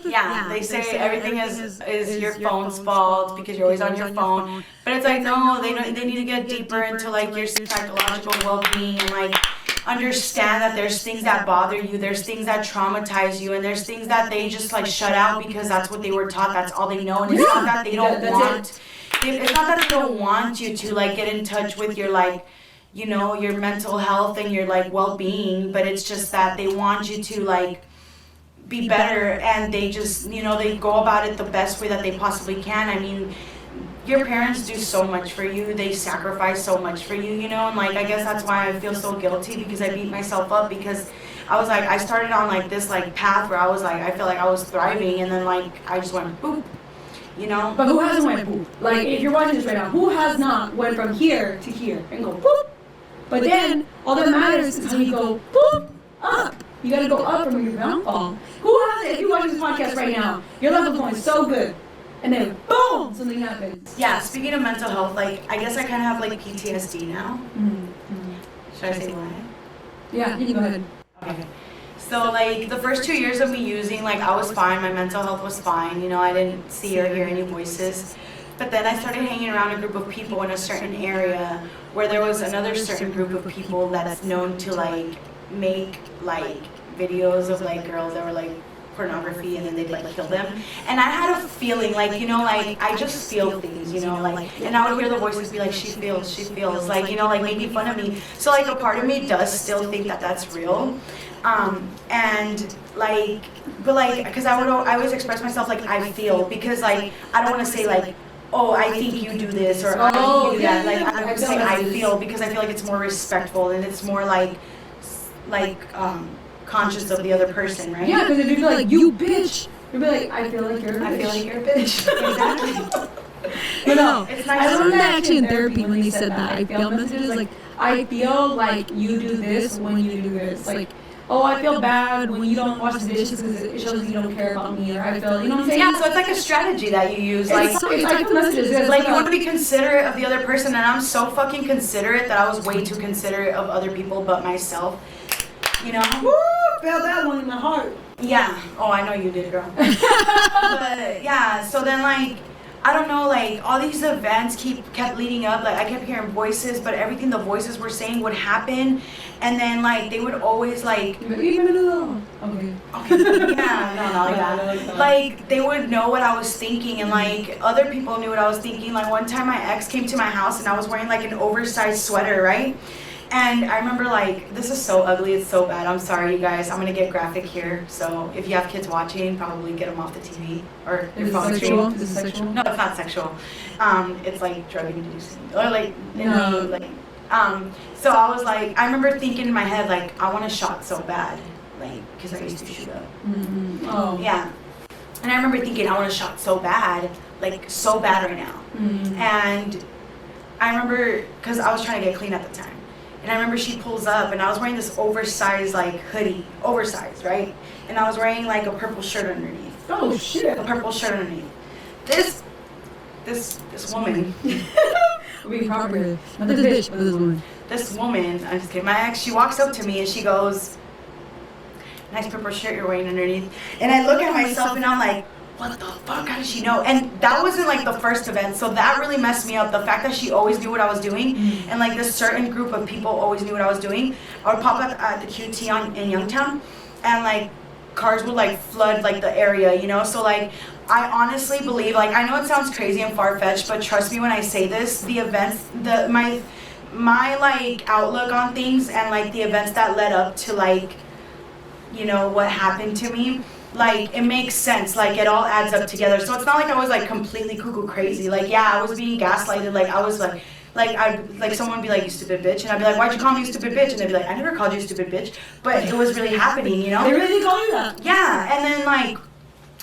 Yeah, they say everything is your phone's fault because you're always on your phone. But it's like, no, they need to get deeper into like your psychological well-being and like understand that there's things that bother you, there's things that traumatize you, and there's things that they just like shut out because that's what they were taught, that's all they know. And it's not that they don't want, it's not that they don't want you to like get in touch with your like, you know, your mental health and your like well-being, but it's just that they want you to like be better, and they just, you know, they go about it the best way that they possibly can. I mean, your parents do so much for you, they sacrifice so much for you, you know, and like I guess that's why I feel so guilty, because I beat myself up, because I was like, I started on like this like path where I was like, I felt like I was thriving, and then like I just went boop, you know. But who hasn't went boop? Like, if you're watching this right now, who has not went from here to here and go boop? But then all that matters is how you go boop up. You gotta go up from your downfall. Who has it? If you're watching this podcast right now, your level's going so good. And then boom, something happens. Yeah, speaking of mental health, like, I guess I kind of have, like, PTSD now. Should I say why? Yeah, you can go ahead. Okay. So, like, the first 2 years of me using, like, I was fine. My mental health was fine. You know, I didn't see or hear any voices. But then I started hanging around a group of people in a certain area where there was another certain group of people that's known to, like, make, like, videos of, like, girls that were, like, pornography, and then they'd, like, kill them. And I had a feeling, like, you know, like, I just feel things, you know, like, and I would hear the voices be like, she feels, like, you know, like, making fun of me. So, like, a part of me does still think that that's real. And, like, but, like, because I always express myself, like, I feel, because, like, I don't want to say, like, oh, I think you do this, or I think you do that. Like, I would say I feel, because I feel like it's more respectful, and it's more, like, conscious of the other person, right? Yeah, because if you feel like, you bitch, you'll be like, I feel like you're a bitch. I feel like you're a bitch. Exactly. No, It's I nice. learned that actually in therapy when they said that. I feel messages like, I feel like you do this when you do this. Like, oh, I feel bad when you don't wash the dishes because it shows you don't care about me, or I feel, you know what I'm saying? Yeah, so it's like a strategy that you use. Like, It's like the messages. it's like you want to be considerate of the other person, and I'm so fucking considerate that I was way too considerate of other people but myself. You know? Woo, felt that one in my heart. Yeah. Oh, I know you did, girl. But yeah, so then, like, I don't know, like, all these events kept leading up. Like, I kept hearing voices, but everything the voices were saying would happen, and then, like, they would always, like, Okay. yeah, no, not like that. Like, they would know what I was thinking, and, like, other people knew what I was thinking. Like, one time my ex came to my house, and I was wearing, like, an oversized sweater, right? And I remember, like, this is so ugly, it's so bad. I'm sorry, you guys. I'm gonna get graphic here. So if you have kids watching, probably get them off the TV or your phone screen. Is it sexual? No, it's not sexual. It's like drug inducing, or like, No. like. So I was like, I remember thinking in my head, like, I want a shot so bad, like, because I used to shoot up. Mm-hmm. Oh. Yeah. And I remember thinking, I want a shot so bad, like, so bad right now. Mm-hmm. And I remember, because I was trying to get clean at the time. And I remember she pulls up, and I was wearing this oversized, like, hoodie. Oversized, right? And I was wearing, like, a purple shirt underneath. Oh, shit. A purple shirt underneath. This woman. We're being proper here. Not this bitch, but this woman. This woman, I'm just kidding, my ex, she walks up to me, and she goes, nice purple shirt you're wearing underneath. And I look at myself, and I'm like, what the fuck, how does she know? And that wasn't, like, the first event, so that really messed me up. The fact that she always knew what I was doing, and, like, this certain group of people always knew what I was doing. I would pop up at the QT in Youngtown, and, like, cars would, like, flood, like, the area, you know? So, like, I honestly believe, like, I know it sounds crazy and far-fetched, but trust me when I say this, the events, my, like, outlook on things, and, like, the events that led up to, like, you know, what happened to me, like, it makes sense, like, it all adds up together. So it's not like I was, like, completely cuckoo crazy. Like, yeah, I was being gaslighted. Like, I was like someone would be like, you stupid bitch, and I'd be like, why'd you call me you stupid bitch? And they'd be like, I never called you a stupid bitch, but it was really happening, you know? They really call you that? Yeah, and then, like,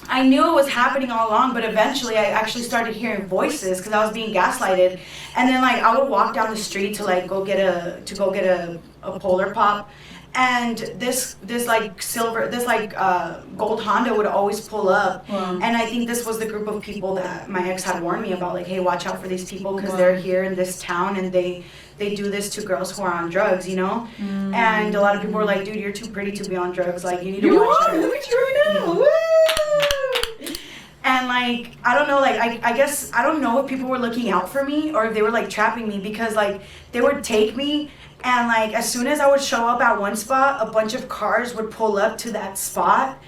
I knew it was happening all along, but eventually I actually started hearing voices because I was being gaslighted. And then, like, I would walk down the street to, like, go get a Polar Pop. And this gold Honda would always pull up. Wow. And I think this was the group of people that my ex had warned me about, like, hey, watch out for these people because they're here in this town and they do this to girls who are on drugs, you know? And a lot of people were like, dude, you're too pretty to be on drugs. Like, you need to watch out. Look at you right now. Woo! And, like, I don't know, like, I guess, I don't know if people were looking out for me or if they were, like, trapping me because, like, they would take me and, like, as soon as I would show up at one spot, a bunch of cars would pull up to that spot.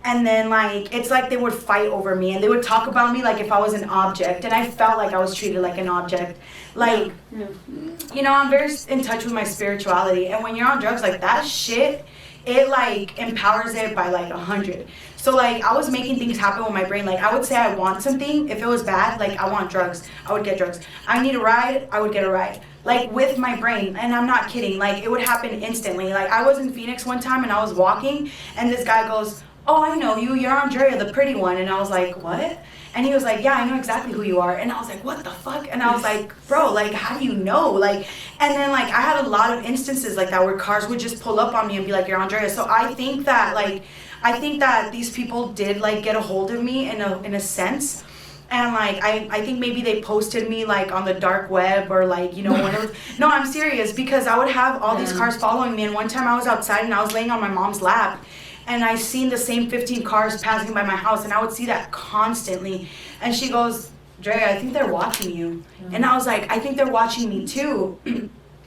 And then, like, it's like they would fight over me and they would talk about me like if I was an object. And I felt like I was treated like an object. Like, you know, I'm very in touch with my spirituality. And when you're on drugs, like, that shit, it, like, empowers it by, like, 100. So, like, I was making things happen with my brain. Like, I would say I want something. If it was bad, like, I want drugs, I would get drugs. I need a ride, I would get a ride. Like, with my brain. And I'm not kidding. Like, it would happen instantly. Like, I was in Phoenix one time and I was walking and this guy goes, oh, I know you. You're Andrea, the pretty one. And I was like, what? And he was like, yeah, I know exactly who you are. And I was like, what the fuck? And I was like, bro, like, how do you know? Like, and then, like, I had a lot of instances like that where cars would just pull up on me and be like, you're Andrea. So I think that these people did, like, get a hold of me in a sense. And, like, I think maybe they posted me, like, on the dark web or, like, you know, when it was, no, I'm serious, because I would have all these cars following me. And one time I was outside and I was laying on my mom's lap, and I seen the same 15 cars passing by my house, and I would see that constantly. And she goes, Drea, I think they're watching you. And I was like, I think they're watching me too.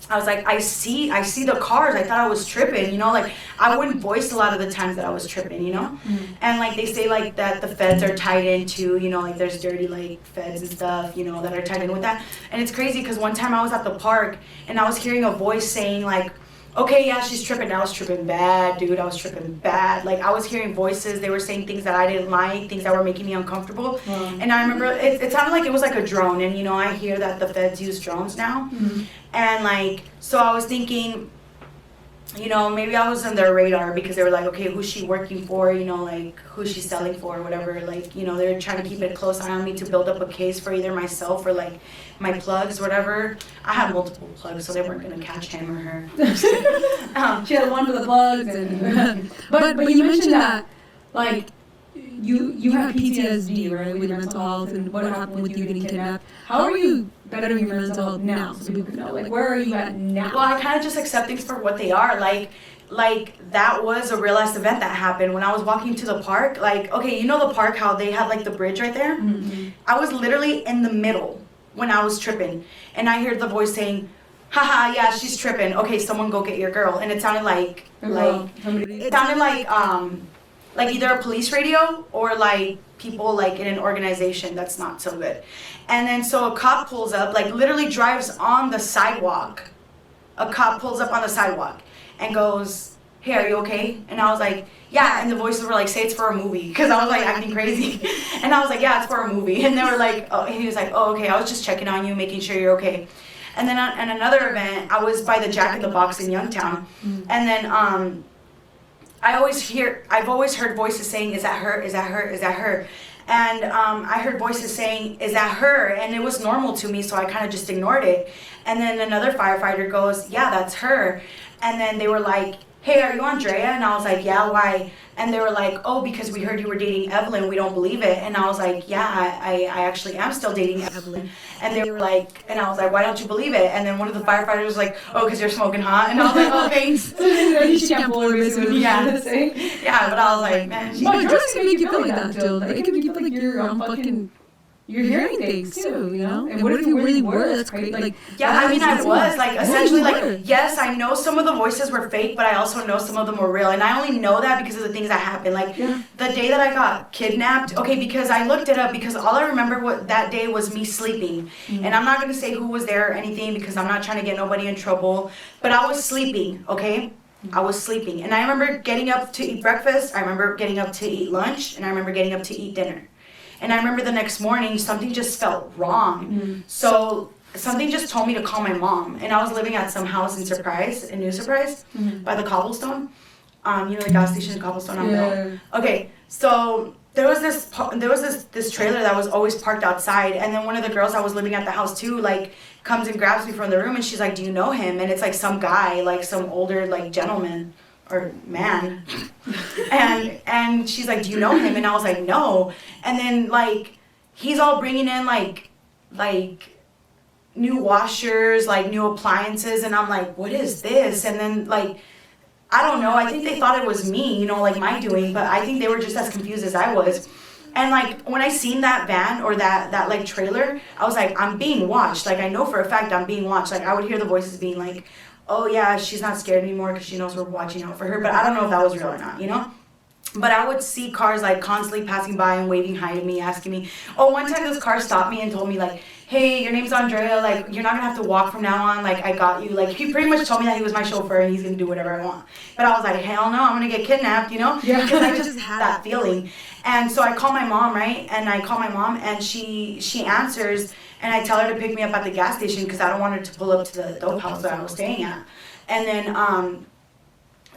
I was like, I see the cars. I thought I was tripping, you know, like I wouldn't voice a lot of the times that I was tripping, you know? And like they say like that the feds are tied into, you know, like there's dirty like feds and stuff, you know, that are tied in with that. And it's crazy because one time I was at the park and I was hearing a voice saying like, okay, yeah, she's tripping. I was tripping bad, dude. I was tripping bad. Like, I was hearing voices. They were saying things that I didn't like, things that were making me uncomfortable. And I remember it sounded like it was like a drone. And, you know, I hear that the feds use drones now. And, like, so I was thinking, you know, maybe I was on their radar because they were like, okay, who's she working for? You know, like, who's she selling for or whatever. Like, you know, they're trying to keep a close eye on me to build up a case for either myself or, like, my plugs, whatever. I had multiple plugs, so they weren't going to catch him or her. She had one for the plugs. And but you mentioned that, like, you have PTSD, right, with your mental health and what happened with you getting kidnapped. How are you bettering your mental health now so people can know? Like, where are you at now? Well, I kind of just accept things for what they are. Like that was a real life event that happened when I was walking to the park. Like, okay, you know the park, how they have like the bridge right there? I was literally in the middle when I was tripping. And I heard the voice saying, haha, yeah, she's tripping. Okay, someone go get your girl. And it sounded like either a police radio or like people like in an organization that's not so good. And then so a cop pulls up, like literally drives on the sidewalk. A cop pulls up on the sidewalk and goes, hey, are you okay? And I was like, yeah. And the voices were like, say it's for a movie, because I was like acting crazy. And I was like, yeah, it's for a movie. And they were like, oh, and he was like, oh, okay, I was just checking on you, making sure you're okay. And then at another event, I was by the Jack in the Box in Youngtown. And then I've always heard voices saying, is that her, is that her, is that her? And I heard voices saying, is that her? And it was normal to me, so I kind of just ignored it. And then another firefighter goes, yeah, that's her. And then they were like, hey, are you Andrea? And I was like, yeah, why? And they were like, oh, because we heard you were dating Evelyn, we don't believe it. And I was like, yeah, I actually am still dating Evelyn. And they were like, and I was like, why don't you believe it? And then one of the firefighters was like, oh, because you're smoking hot. And I was like, oh, thanks. She can't pull her basically. Yeah, but I was like, man. But drugs can make you feel like that, too. Like, it can make you feel like you're hearing things too, you know? And what if you really were? That's great. Like, yeah, I mean, I was like essentially like, yes, I know some of the voices were fake, but I also know some of them were real, and I only know that because of the things that happened. Like the day that I got kidnapped, okay, because I looked it up because all I remember that day was me sleeping, and I'm not gonna say who was there or anything because I'm not trying to get nobody in trouble, but I was sleeping, okay. I was sleeping, and I remember getting up to eat breakfast. I remember getting up to eat lunch, and I remember getting up to eat dinner. And I remember the next morning, something just felt wrong. So something just told me to call my mom. And I was living at some house in New Surprise, by the Cobblestone. You know, the gas station in Cobblestone on Bell. Okay, so there was this trailer that was always parked outside. And then one of the girls that was living at the house too, like, comes and grabs me from the room. And she's like, do you know him? And it's like some guy, like some older, like, gentleman. Or man, and she's like, do you know him? And I was like, no. And then like he's all bringing in like new washers, like new appliances, and I'm like, what is this? And then like I don't know, I think they thought it was me, you know, like my doing, but I think they were just as confused as I was. And like when I seen that van or that like trailer, I was like, I'm being watched. Like I know for a fact I'm being watched. Like I would hear the voices being like, oh yeah, she's not scared anymore because she knows we're watching out for her. But I don't know if that was real or not, you know? But I would see cars like constantly passing by and waving hi to me, asking me. Oh, one time this car stopped me and told me like, hey, your name's Andrea, like you're not gonna have to walk from now on, like I got you. Like he pretty much told me that he was my chauffeur and he's gonna do whatever I want. But I was like, hell no, I'm gonna get kidnapped, you know? Because I just had that feeling. And so I call my mom, right? And I call my mom and she answers. And I tell her to pick me up at the gas station because I don't want her to pull up to the dope house that I was staying at. And then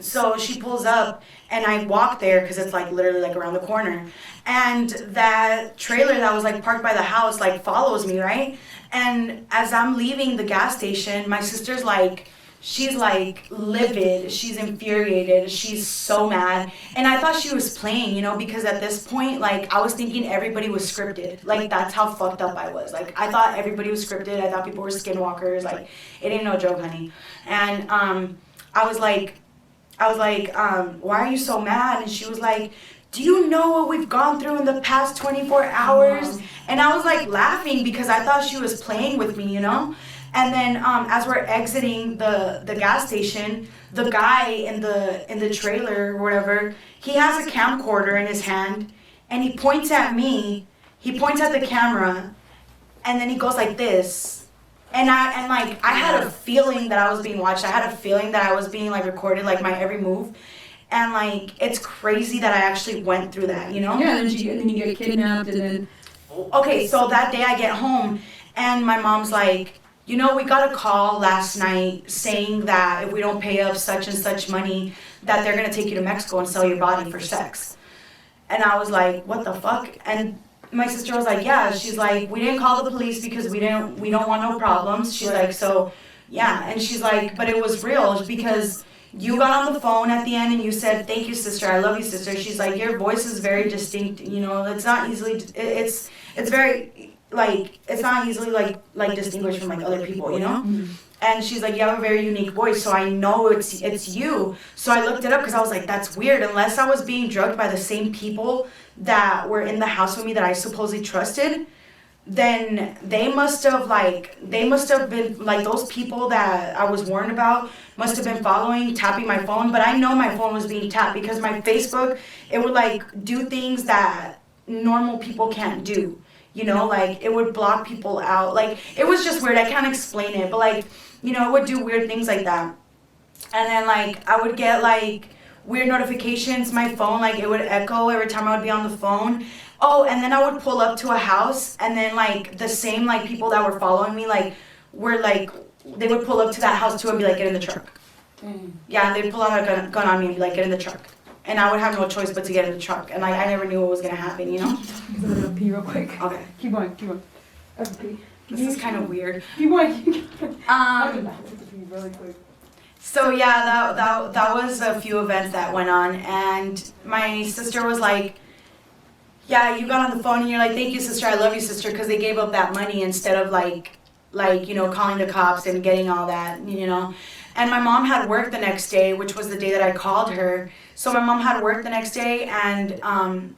So she pulls up, and I walk there because it's like literally like around the corner. And that trailer that was like parked by the house like follows me, right? And as I'm leaving the gas station, my sister's like, she's like livid, she's infuriated, she's so mad. And I thought she was playing, you know, because at this point, like, I was thinking everybody was scripted. Like, that's how fucked up I was. Like, I thought everybody was scripted. I thought people were skinwalkers. Like, it ain't no joke, honey. And I was like, why are you so mad? And she was like, do you know what we've gone through in the past 24 hours? And I was like laughing because I thought she was playing with me, you know? And then as we're exiting the gas station, the guy in the trailer or whatever, he has a camcorder in his hand, and he points at me, he points at the camera, and then he goes like this. And I had a feeling that I was being watched. I had a feeling that I was being like recorded, like my every move. And like, it's crazy that I actually went through that, you know? Yeah, then you get kidnapped and then... Okay, so that day I get home and my mom's like, you know, we got a call last night saying that if we don't pay up such and such money, that they're gonna take you to Mexico and sell your body for sex. And I was like, what the fuck? And my sister was like, yeah. She's like, we didn't call the police because we don't want no problems. She's like, so yeah. And she's like, but it was real because you got on the phone at the end and you said, thank you, sister, I love you, sister. She's like, your voice is very distinct, you know, it's not easily, it's very, like, it's not easily like distinguished from like other people, you know? Mm-hmm. And she's like, you have a very unique voice, so I know it's you. So I looked it up because I was like, that's weird. Unless I was being drugged by the same people that were in the house with me that I supposedly trusted, then they must have been like, those people that I was warned about must have been following, tapping my phone. But I know my phone was being tapped because my Facebook, it would like do things that normal people can't do. You know, like it would block people out. Like, it was just weird. I can't explain it, but like, you know, it would do weird things like that. And then like I would get like weird notifications. My phone, like, it would echo every time I would be on the phone. Oh, and then I would pull up to a house, and then like the same like people that were following me, like, were like, they would pull up to that house too and be like, get in the truck. Yeah, they'd pull out a gun on me and be like, get in the truck. And I would have no choice but to get in the truck. And like, I never knew what was gonna happen, you know? I'm gonna pee real quick. Okay. Keep going. I have to pee. This is kind of weird. Keep going. I have to pee really quick. So yeah, that was a few events that went on, and my sister was like, yeah, you got on the phone and you're like, thank you, sister, I love you, sister, because they gave up that money instead of like, you know, calling the cops and getting all that, you know. And my mom had work the next day, which was the day that I called her. So my mom had work the next day, and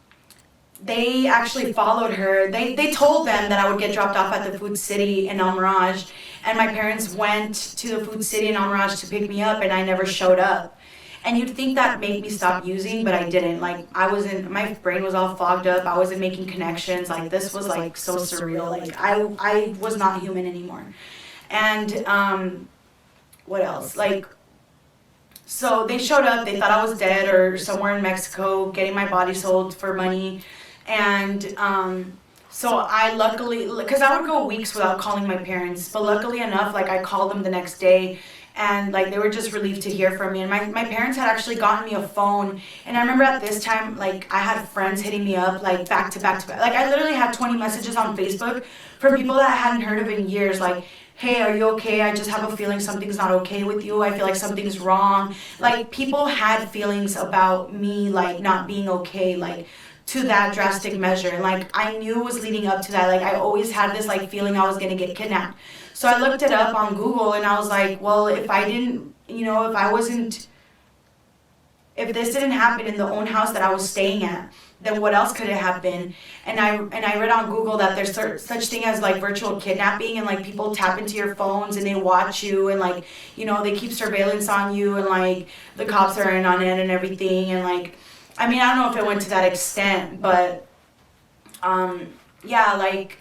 they actually followed her. They told them that I would get dropped off at the Food City in El Mirage, and my parents went to the Food City in El Mirage to pick me up, and I never showed up. And you'd think that made me stop using, but I didn't. Like, my brain was all fogged up. I wasn't making connections. Like, this was like so surreal. Like, I was not human anymore. And what else? Like, so they showed up. They thought I was dead or somewhere in Mexico getting my body sold for money. And so I luckily, because I would go weeks without calling my parents, but luckily enough, like, I called them the next day. And like, they were just relieved to hear from me. And my parents had actually gotten me a phone. And I remember at this time, like, I had friends hitting me up, like, back to back to back. Like, I literally had 20 messages on Facebook from people that I hadn't heard of in years. Like, hey, are you okay? I just have a feeling something's not okay with you. I feel like something's wrong. Like, people had feelings about me, like, not being okay, like, to that drastic measure. And like, I knew it was leading up to that. Like, I always had this like feeling I was gonna get kidnapped. So I looked it up on Google, and I was like, well, if I didn't, you know, if this didn't happen in the own house that I was staying at, then what else could it have been? And I read on Google that there's such thing as like virtual kidnapping, and like people tap into your phones and they watch you, and like, you know, they keep surveillance on you, and like the cops are in on it and everything. And like, I mean, I don't know if it went to that extent, but yeah, like,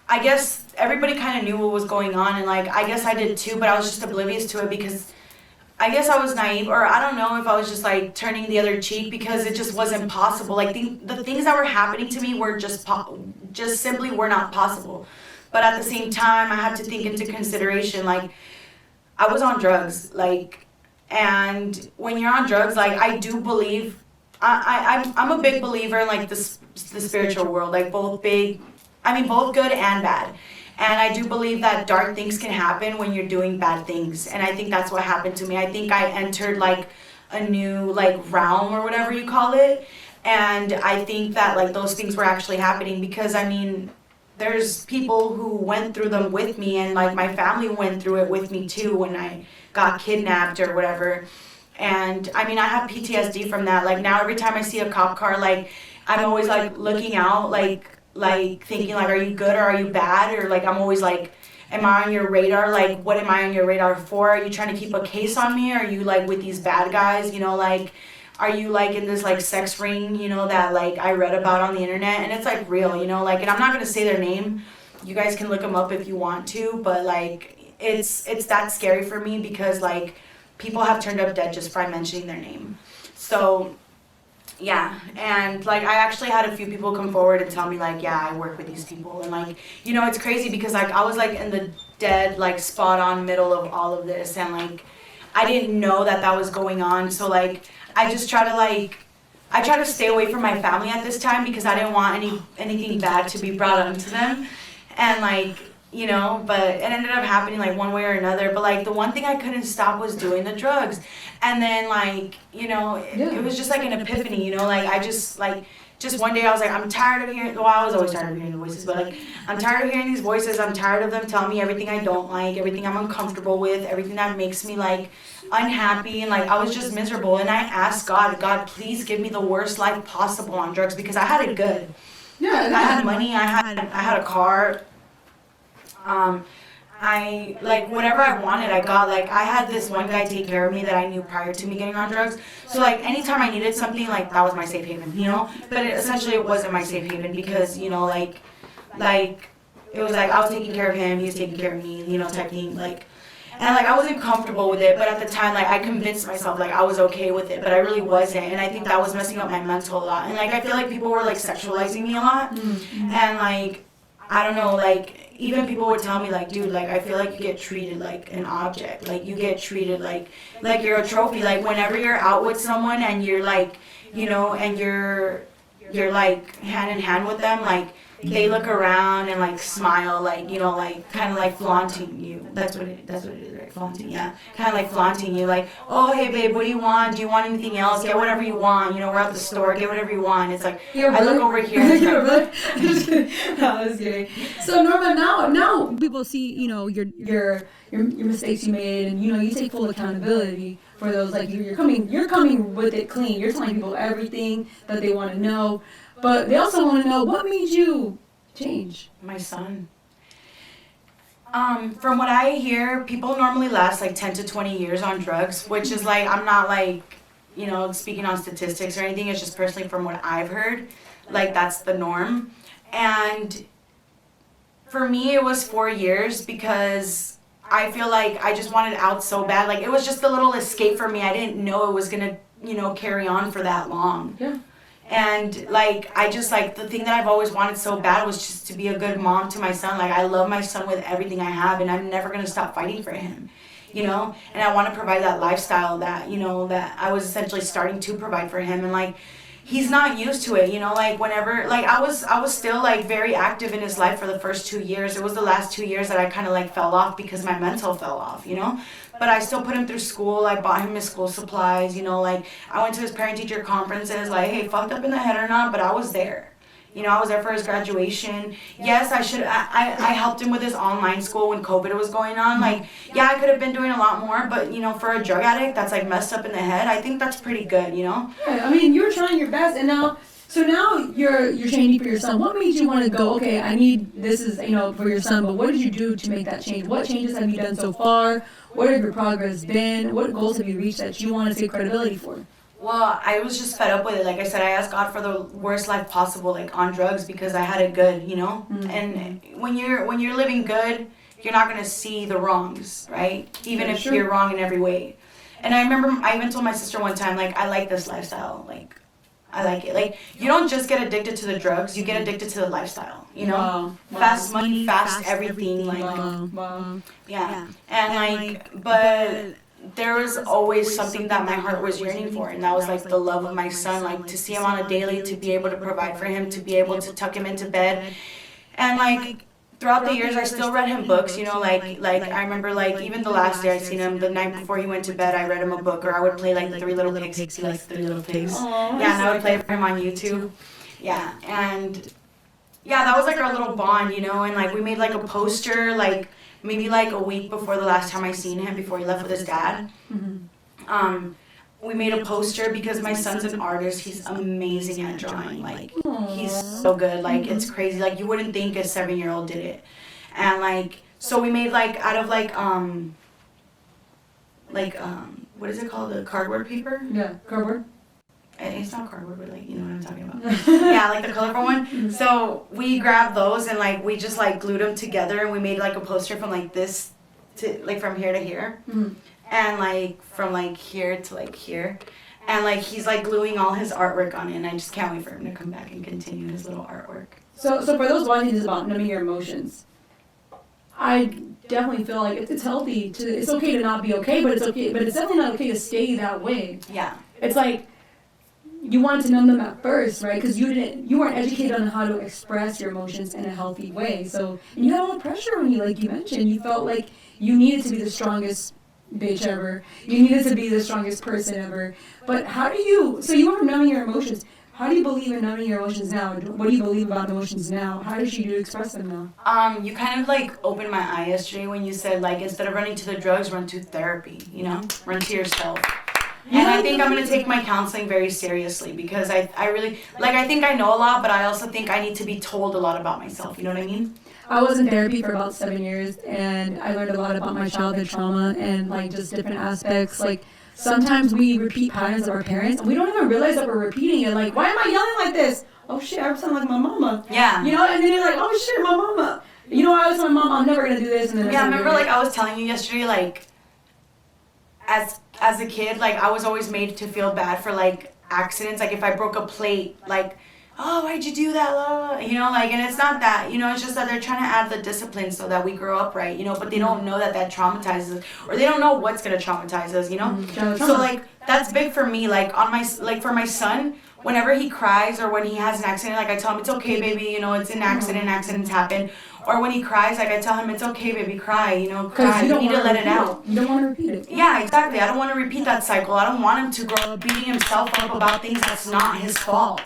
I guess everybody kind of knew what was going on, and like, I guess I did too, but I was just oblivious to it because I guess I was naive, or I don't know if I was just like turning the other cheek, because it just wasn't possible. Like, the things that were happening to me were just simply were not possible. But at the same time, I had to think into consideration, like, I was on drugs, like, And when you're on drugs, like, I do believe, I'm a big believer in, like, the spiritual world, like, both good and bad. And I do believe that dark things can happen when you're doing bad things. And I think that's what happened to me. I think I entered, like, a new, like, realm or whatever you call it. And I think that, like, those things were actually happening because, I mean, there's people who went through them with me, and, like, my family went through it with me, too, when I got kidnapped or whatever. And, I mean, I have PTSD from that. Like, now every time I see a cop car, like, I'm always, like, looking out, like thinking, like, are you good or are you bad? Or, like, I'm always, like, am I on your radar? Like, what am I on your radar for? Are you trying to keep a case on me? Are you, like, with these bad guys? You know, like, are you, like, in this, like, sex ring, you know, that, like, I read about on the internet? And it's, like, real, you know, like, and I'm not going to say their name. You guys can look them up if you want to. But, like, it's that scary for me because, like, people have turned up dead just by mentioning their name. So, yeah, and, like, I actually had a few people come forward and tell me, like, yeah, I work with these people. And, like, you know, it's crazy because, like, I was, like, in the dead, like, spot-on middle of all of this. And, like, I didn't know that was going on. So, like, I just try to stay away from my family at this time because I didn't want anything bad to be brought onto them. And, like, you know, but it ended up happening, like, one way or another. But, like, the one thing I couldn't stop was doing the drugs. And then, like, you know, it was just, like, an epiphany, you know, like, I just, like, just one day I was like, I'm tired of hearing, well, I was always tired of hearing the voices, but, like, I'm tired of hearing these voices. I'm tired of them telling me everything I don't like, everything I'm uncomfortable with, everything that makes me, like, unhappy. And, like, I was just miserable. And I asked God, please give me the worst life possible on drugs because I had it good. Yeah, I had money. I had a car. I, like, whatever I wanted, I got. Like, I had this one guy take care of me that I knew prior to me getting on drugs. So, like, anytime I needed something, like, that was my safe haven, you know? But essentially it wasn't my safe haven because, you know, like, it was like I was taking care of him, he was taking care of me, you know, type thing, like. And, like, I wasn't comfortable with it, but at the time, like, I convinced myself, like, I was okay with it, but I really wasn't. And I think that was messing up my mental a lot. And, like, I feel like people were, like, sexualizing me a lot. And, like, I don't know, like, even people would tell me, like, dude, like, I feel like you get treated like an object. Like, you get treated like you're a trophy. Like, whenever you're out with someone and you're, like, you know, and you're like, hand in hand with them, like, they look around and, like, smile, like, you know, like, kind of like flaunting you. That's what it is, right? Flaunting, yeah. Kind of like flaunting you, like, oh, hey, babe, what do you want? Do you want anything else? Get whatever you want. You know, we're at the store. Get whatever you want. It's like, I look over here. I was kidding. So, Norma, now people see, you know, your mistakes you made, and, you know, you take full accountability for those. Like, you're coming with it clean. You're telling people everything that they want to know. But they also want to know, what made you change? My son. From what I hear, people normally last like 10 to 20 years on drugs, which is like, I'm not like, you know, speaking on statistics or anything. It's just personally from what I've heard, like, that's the norm. And for me, it was 4 years because I feel like I just wanted out so bad. Like, it was just a little escape for me. I didn't know it was going to, you know, carry on for that long. Yeah. And, like, I just, like, the thing that I've always wanted so bad was just to be a good mom to my son. Like, I love my son with everything I have, and I'm never going to stop fighting for him, you know? And I want to provide that lifestyle that, you know, that I was essentially starting to provide for him. And, like, he's not used to it, you know? Like, whenever, like, I was still, like, very active in his life for the first 2 years. It was the last 2 years that I kind of, like, fell off because my mental fell off, you know? But I still put him through school. I bought him his school supplies, you know, like, I went to his parent-teacher conferences, like, hey, fucked up in the head or not, but I was there. You know, I was there for his graduation. Yes, I helped him with his online school when COVID was going on. Like, yeah, I could have been doing a lot more, but, you know, for a drug addict that's, like, messed up in the head, I think that's pretty good, you know? Yeah, I mean, you were trying your best, and now you're changing for your son. What made you want to go, okay, I need, this is, you know, for your son, but what did you do to make that change? What changes have you done so far? What have your progress been? What goals have you reached that you want to take credibility for? Well, I was just fed up with it. Like I said, I asked God for the worst life possible, like, on drugs, because I had it good, you know? Mm-hmm. And when you're living good, you're not going to see the wrongs, right? Even if you're wrong in every way. And I remember I even told my sister one time, like, I like this lifestyle. Like, I like it. Like, you don't just get addicted to the drugs, you get addicted to the lifestyle, you know? Wow. Fast money, fast everything. Like, wow. yeah. And, like, but there was always something that my heart was yearning for, and that was like the love of my son, like to see him on a daily, to be able to provide for him, to be able to tuck him into bed. And like throughout the years I still read him books, you know, like I remember like even the last day I seen him, the night before he went to bed, I read him a book, or I would play like the Three Little Pigs. He likes Three Little Pigs. Yeah, and I would play for him on YouTube. Yeah, and yeah, that was like our little bond, you know, and like we made like a poster like maybe like a week before the last time I seen him, before he left with his dad. We made a poster because my son's an artist. He's amazing at drawing. Like, he's so good. Like, it's crazy. Like, you wouldn't think a 7-year-old did it. And like, so we made like out of like what is it called? The cardboard paper? Yeah, cardboard. It's not cardboard, but like, you know what I'm talking about. Yeah, like the colorful one. So we grabbed those and like we just like glued them together, and we made like a poster from like this to like from here to here. And like from like here to like here. And like he's like gluing all his artwork on it, and I just can't wait for him to come back and continue his little artwork. So for those watching this about numbing your emotions, I definitely feel like it's healthy to, it's okay to not be okay, but it's definitely not okay to stay that way. Yeah. It's like, you wanted to numb them at first, right? Because you weren't educated on how to express your emotions in a healthy way. So, and you had a lot of pressure on you, like you mentioned. You felt like you needed to be the strongest bitch ever. You needed to be the strongest person ever. But so you went from numbing your emotions. How do you believe in numbing your emotions now? What do you believe about emotions now? How does you express them now? You kind of like opened my eye yesterday when you said like instead of running to the drugs, run to therapy, you know? Run to yourself. And I think I'm going to take my counseling very seriously, because I really, like, I think I know a lot, but I also think I need to be told a lot about myself, you know what I mean? I was in therapy for about 7 years, and I learned a lot about my childhood trauma and, like, just different aspects. Like, sometimes we repeat patterns of our parents, and we don't even realize that we're repeating it. Like, why am I yelling like this? Oh, shit, I sound like my mama. Yeah. You know, and then you're like, oh, shit, my mama. You know, I was telling my mom, I'm never going to do this. And then yeah, I remember, like, I was telling you yesterday, like, as a kid, like, I was always made to feel bad for, like, accidents. Like, if I broke a plate, like, oh, why'd you do that? You know, like, and it's not that, you know, it's just that they're trying to add the discipline so that we grow up right, you know, but they don't know that traumatizes us, or they don't know what's going to traumatize us, you know? So, like, that's big for me, like, for my son, whenever he cries or when he has an accident, like, I tell him, it's okay, baby, you know, it's an accident, accidents happen. Or when he cries, like, I tell him, it's okay, baby, cry, you know, cry, you need to let it out. You don't want to repeat it. Yeah, exactly. I don't want to repeat that cycle. I don't want him to grow up beating himself up about things that's not his fault.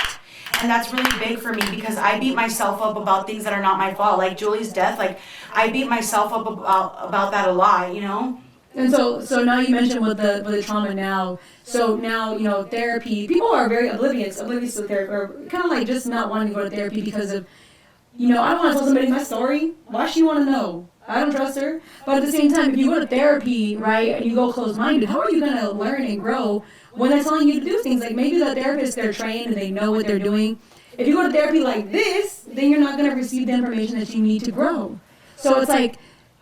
And that's really big for me, because I beat myself up about things that are not my fault. Like Julie's death, like, I beat myself up about that a lot, you know? And so now you mentioned with the trauma now. So now, you know, therapy, people are very oblivious to therapy, or kind of like just not wanting to go to therapy because of, you know, I don't want to tell somebody my story. Why should she want to know? I don't trust her. But at the same time, if you go to therapy, right, and you go closed-minded, how are you going to learn and grow when they're telling you to do things? Like, maybe the therapist, they're trained and they know what they're doing. If you go to therapy like this, then you're not going to receive the information that you need to grow. So it's like,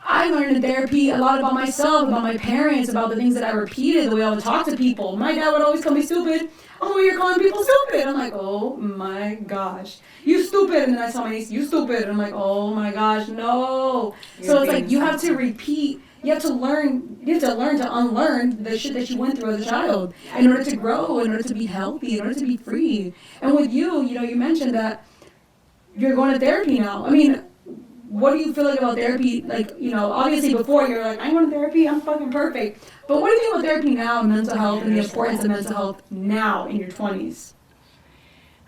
I learned in therapy a lot about myself, about my parents, about the things that I repeated, the way I would talk to people. My dad would always call me stupid. Oh, you're calling people stupid. I'm like, oh my gosh, you stupid. And then I tell my niece, you stupid. And I'm like, oh my gosh, no. So it's like, you have to repeat. You have to learn to unlearn the shit that you went through as a child in order to grow, in order to be healthy, in order to be free. And with you, you know, you mentioned that you're going to therapy now. I mean, what do you feel like about therapy? Like, you know, obviously before you're like, I'm going to therapy, I'm fucking perfect. But what do you think about therapy now, mental health, and the importance of mental health now in your 20s?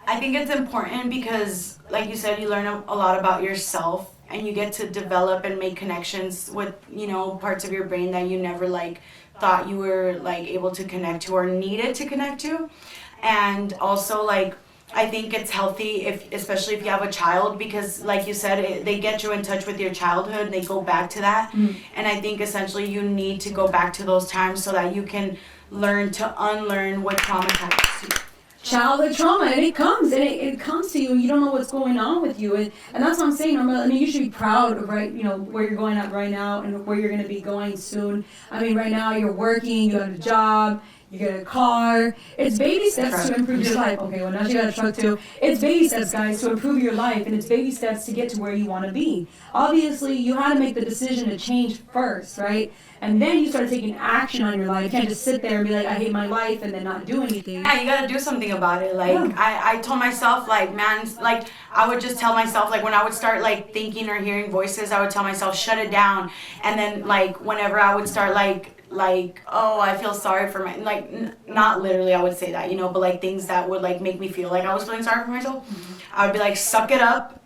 I think it's important because, like you said, you learn a lot about yourself, and you get to develop and make connections with, you know, parts of your brain that you never, like, thought you were, like, able to connect to or needed to connect to. And also, like, I think it's healthy, especially if you have a child, because, like you said, they get you in touch with your childhood, and they go back to that. And I think essentially you need to go back to those times so that you can learn to unlearn what traumatized you. Childhood trauma, and it comes to you, and you don't know what's going on with you, and that's what I'm saying. I mean, you should be proud of, right, you know, where you're going at right now and where you're going to be going soon. I mean, right now you're working, you have a job, you get a car. It's baby steps to improve your life. Okay, well, now she got a truck too. It's baby steps, guys, to improve your life, and it's baby steps to get to where you want to be. Obviously, you had to make the decision to change first, right? And then you start taking action on your life. You can't just sit there and be like, I hate my life, and then not do anything. Yeah, you gotta do something about it. Like, I told myself, like, man, like, I would just tell myself, like, when I would start, like, thinking or hearing voices, I would tell myself, shut it down. And then, like, whenever I would start, like, oh, I feel sorry for my, like, not literally I would say that, you know, but, like, things that would, like, make me feel like I was feeling sorry for myself, I would be like, suck it up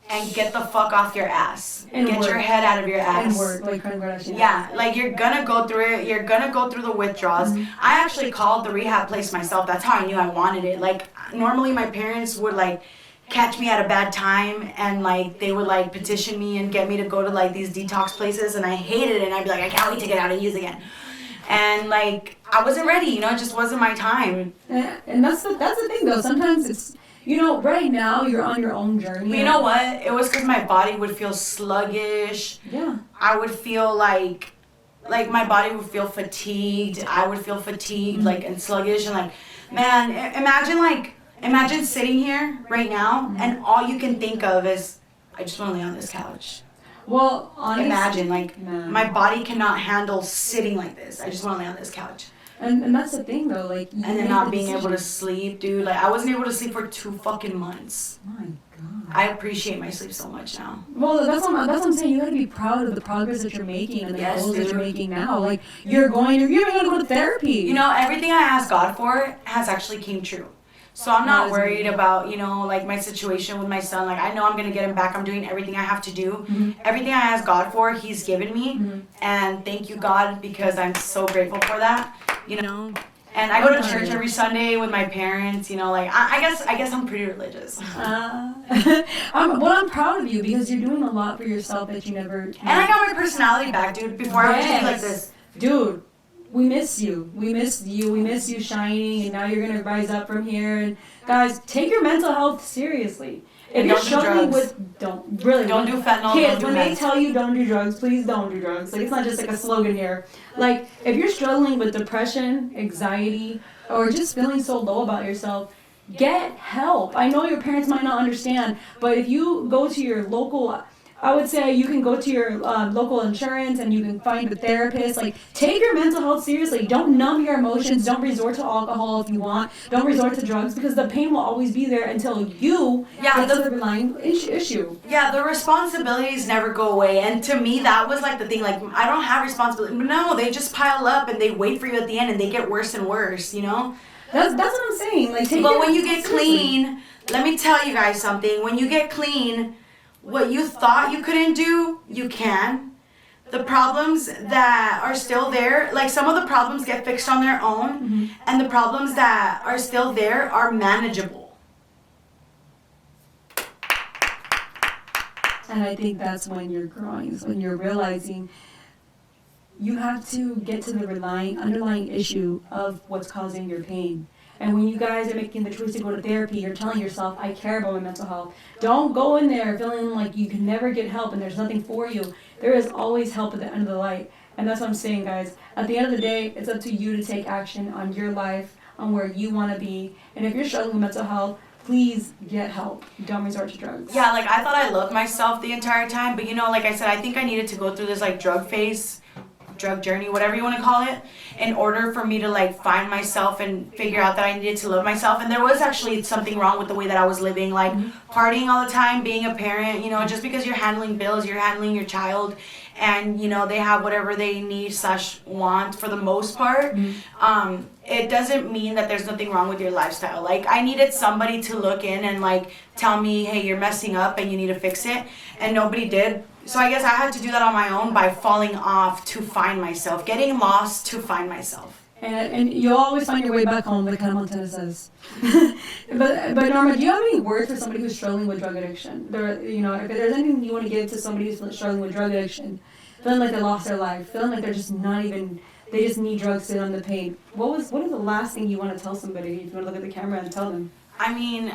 and get the fuck off your ass. And get your head out of your ass. And work, like, yeah, like, you're gonna go through it. You're gonna go through the withdrawals. I actually called the rehab place myself. That's how I knew I wanted it. Like, normally my parents would, like, catch me at a bad time, and, like, they would, like, petition me and get me to go to, like, these detox places, and I hated it, and I'd be like, I can't wait to get out and use again. And, like, I wasn't ready, you know, it just wasn't my time. And that's the thing, though. Sometimes it's, you know, right now you're on your own journey. But you know what? It was because my body would feel sluggish. Yeah. I would feel like my body would feel fatigued. I would feel fatigued, like, and sluggish, and, like, man, imagine sitting here right now, and all you can think of is, I just want to lay on this couch. Well, honestly, imagine, like, my body cannot handle sitting like this. I just want to lay on this couch. And that's the thing, though, like, and then not being able to sleep, dude. Like, I wasn't able to sleep for 2 fucking months. My God. I appreciate my sleep so much now. Well, that's what I'm saying. You gotta be proud of the progress that you're making and the goals that you're making now. Like, you're gonna go to therapy. You know, everything I asked God for has actually came true. So I'm not worried about, you know, like, my situation with my son. Like, I know I'm going to get him back. I'm doing everything I have to do. Everything I ask God for, He's given me. And thank you, God, because I'm so grateful for that. You know? And I go to church every Sunday with my parents, you know, like, I guess I'm pretty religious. I'm proud of you because you're doing a lot for yourself that you never... And I got my personality back, dude. Before I was just like this. Dude. We miss you. We miss you. We miss you shining, and now you're gonna rise up from here. And guys, take your mental health seriously. If you're struggling with, don't do fentanyl. Kids, when they tell you don't do drugs, please don't do drugs. Like, it's not just like a slogan here. Like, if you're struggling with depression, anxiety, or just feeling so low about yourself, get help. I know your parents might not understand, but if you go to your local, I would say you can go to your local insurance and you can find a therapist. Like, take your mental health seriously. Don't numb your emotions. Don't resort to alcohol if you want. Don't resort to drugs because the pain will always be there until you get to the underlying issue. Yeah, the responsibilities never go away. And to me, that was like the thing. Like, I don't have responsibility. No, they just pile up and they wait for you at the end and they get worse and worse, you know? That's what I'm saying. Like, but when you get clean, let me tell you guys something. When you get clean, what you thought you couldn't do, you can. The problems that are still there, like, some of the problems get fixed on their own, and the problems that are still there are manageable. And I think that's when you're growing, is when you're realizing you have to get to the underlying issue of what's causing your pain. And when you guys are making the choice to go to therapy, you're telling yourself, I care about my mental health. Don't go in there feeling like you can never get help and there's nothing for you. There is always help at the end of the light. And that's what I'm saying, guys. At the end of the day, it's up to you to take action on your life, on where you want to be. And if you're struggling with mental health, please get help. Don't resort to drugs. Yeah, like, I thought I loved myself the entire time. But, you know, like I said, I think I needed to go through this, like, drug journey, whatever you want to call it, in order for me to, like, find myself and figure out that I needed to love myself. And there was actually something wrong with the way that I was living, like, partying all the time, being a parent, you know, just because you're handling bills, you're handling your child, and, you know, they have whatever they need / want for the most part. It doesn't mean that there's nothing wrong with your lifestyle. Like, I needed somebody to look in and, like, tell me, hey, you're messing up and you need to fix it, and nobody did. So I guess I had to do that on my own by falling off to find myself, getting lost to find myself. And you'll always find your way back home, like Hannah Montana says. but Norma, do you have any words for somebody who's struggling with drug addiction? You know, if there's anything you want to give to somebody who's struggling with drug addiction, feeling like they lost their life, feeling like they're just not even, they just need drugs to numb the pain. What is the last thing you want to tell somebody if you want to look at the camera and tell them? I mean,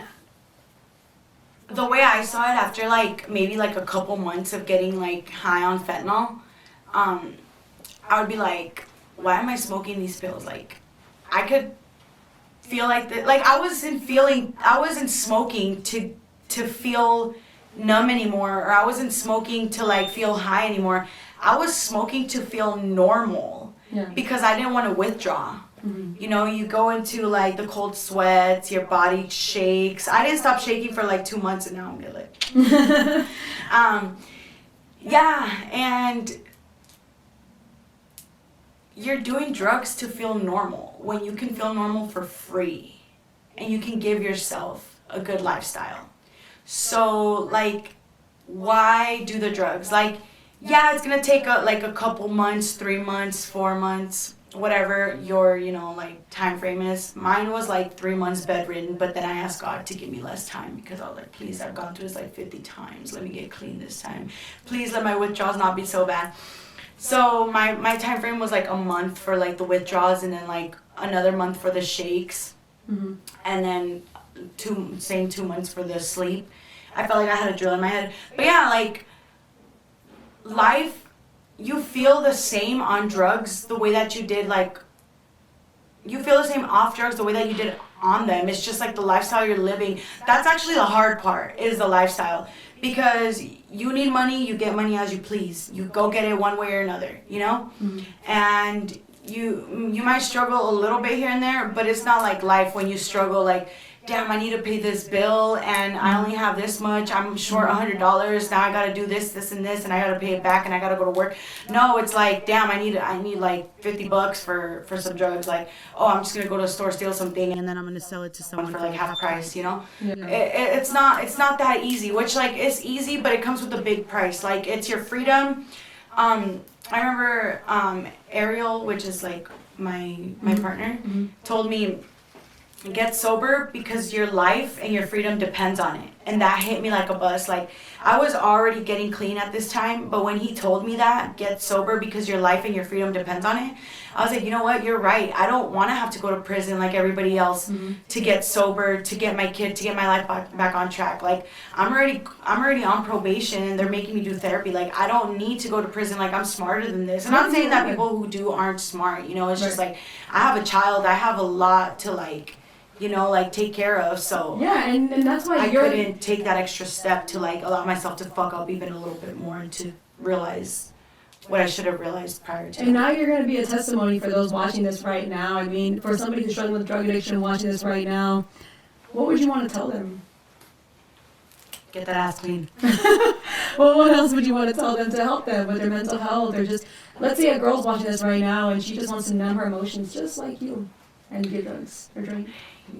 the way I saw it, after, like, maybe, like, a couple months of getting, like, high on fentanyl, I would be like, why am I smoking these pills? Like, I could feel like I wasn't smoking to feel numb anymore, or I wasn't smoking to like feel high anymore. I was smoking to feel normal because I didn't want to withdraw. You know, you go into like the cold sweats, your body shakes. I didn't stop shaking for like 2 months, and now I'm good. And you're doing drugs to feel normal when you can feel normal for free, and you can give yourself a good lifestyle. So like, why do the drugs? Like, yeah, it's gonna take a couple months, 3 months, 4 months, whatever your, like time frame is. Mine was like 3 months bedridden, but then I asked God to give me less time because I was like, please, I've gone through this like 50 times. Let me get clean this time. Please let my withdrawals not be so bad. So my time frame was like a month for like the withdrawals, and then like another month for the shakes, and then 2 months for the sleep. I felt like I had a drill in my head. But yeah, like life, you feel the same on drugs the way that you did, like, you feel the same off drugs the way that you did on them. It's just like the lifestyle you're living. That's actually the hard part, is the lifestyle. Because you need money, you get money as you please. You go get it one way or another, And you might struggle a little bit here and there, but it's not like life when you struggle like, damn, I need to pay this bill and I only have this much. I'm short $100. Now I gotta do this, and this, and I gotta pay it back, and I gotta go to work. No, it's like, damn, I need like $50 for some drugs. Like, oh, I'm just gonna go to the store, steal something, And then I'm gonna sell it to someone for like half price. Yeah. It's not that easy. Which like it's easy, but it comes with a big price. Like it's your freedom. I remember Ariel, which is like my partner, told me, get sober because your life and your freedom depends on it. And that hit me like a bus. Like, I was already getting clean at this time, but when he told me that, get sober because your life and your freedom depends on it, I was like, you know what, you're right. I don't want to have to go to prison like everybody else to get sober, to get my kid, to get my life back on track. Like, I'm already on probation, and they're making me do therapy. Like, I don't need to go to prison. Like, I'm smarter than this. I'm not saying that people who do aren't smart, it's just like, I have a child, I have a lot to like take care of, so yeah, and that's why I couldn't take that extra step to like allow myself to fuck up even a little bit more and to realize what I should have realized prior to. And now you're going to be a testimony for those watching this right now. I mean, for somebody who's struggling with drug addiction watching this right now, what would you want to tell them? Get that ass clean. Well, what else would you want to tell them to help them with their mental health, or just, let's say a girl's watching this right now and she just wants to numb her emotions just like you and get drugs or drink?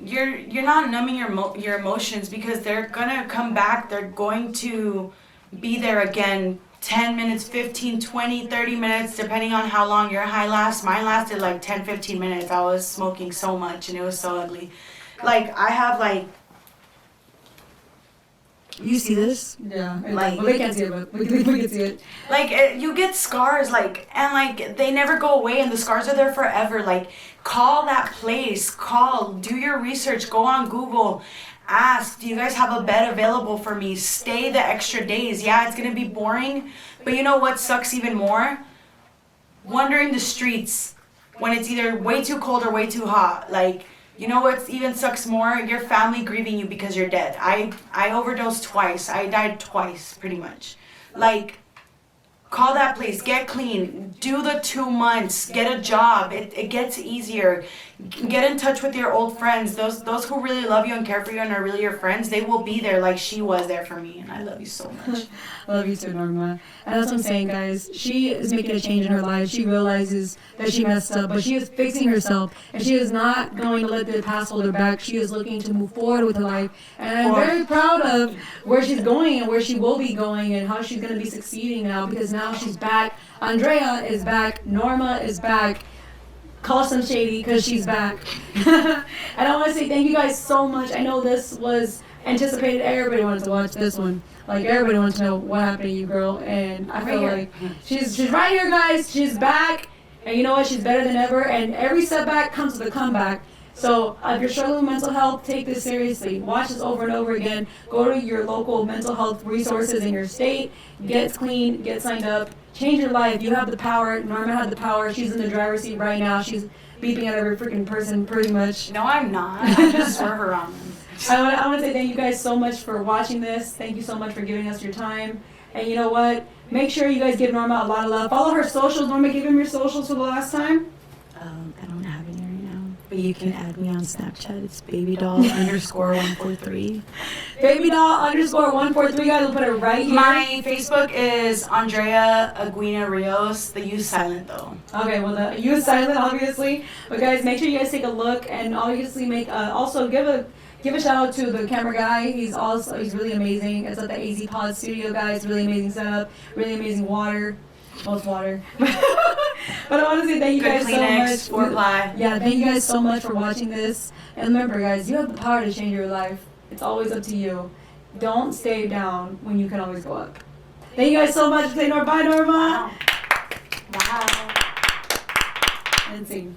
You're not numbing your emotions, because they're gonna come back. They're going to be there again. 10 minutes, 15, 20, 30 minutes, depending on how long your high lasts. Mine lasted like 10, 15 minutes. I was smoking so much and it was so ugly. Like, I have like, you see this? Yeah. Like, well, they can't see it, but we can see it. Like, you get scars, like, and like, they never go away, and the scars are there forever. Like, call that place, do your research, go on Google, ask, do you guys have a bed available for me? Stay the extra days. Yeah, it's gonna be boring, but you know what sucks even more? Wandering the streets when it's either way too cold or way too hot. Like, you know what even sucks more? Your family grieving you because you're dead. I overdosed twice. I died twice, pretty much. Like, call that place, get clean, do the 2 months, get a job. It gets easier. Get in touch with your old friends. Those who really love you and care for you and are really your friends, they will be there like she was there for me. And I love you so much. I love you too, Norma. And that's what I'm saying, guys. She is making a change in her life. She realizes that she messed up, but she is fixing herself. And she is not going to let the past hold her back. She is looking to move forward with her life. And I'm very proud of where she's going and where she will be going and how she's going to be succeeding now, because now she's back. Andrea is back. Norma is back. Call some shady because she's back. And I want to say thank you guys so much. I know this was anticipated. Everybody wanted to watch this one. Like, everybody wants to know what happened to you, girl. And I feel like she's right here, guys. She's back. And you know what? She's better than ever. And every setback comes with a comeback. So if you're struggling with mental health, take this seriously. Watch this over and over again. Go to your local mental health resources in your state. Get clean. Get signed up. Change your life. You have the power. Norma had the power. She's in the driver's seat right now. She's beeping at every freaking person, pretty much. No, I'm not. I just swerve around them. I want to say thank you guys so much for watching this. Thank you so much for giving us your time. And you know what? Make sure you guys give Norma a lot of love. Follow her socials. Norma, give him your socials for the last time. I don't have any right now, but you can add me on Snapchat. It's babydoll_143. Babydoll_143, guys. We'll put it right here. My Facebook is Andrea Aguina Rios. The U's silent though. Okay, well the U is silent, obviously. But guys, make sure you guys take a look and obviously also give a shout out to the camera guy. He's really amazing. It's at the AZ Pod Studio, guys. Really amazing setup. Really amazing water. Well, it's water. But I want to say thank you Good guys Kleenex, so much. 4-ply. Yeah, thank you guys so much for watching this. And remember, guys, you have the power to change your life. It's always up to you. Don't stay down when you can always go up. Thank you guys so much. Say Norma. Bye, Norma. Wow. And sing.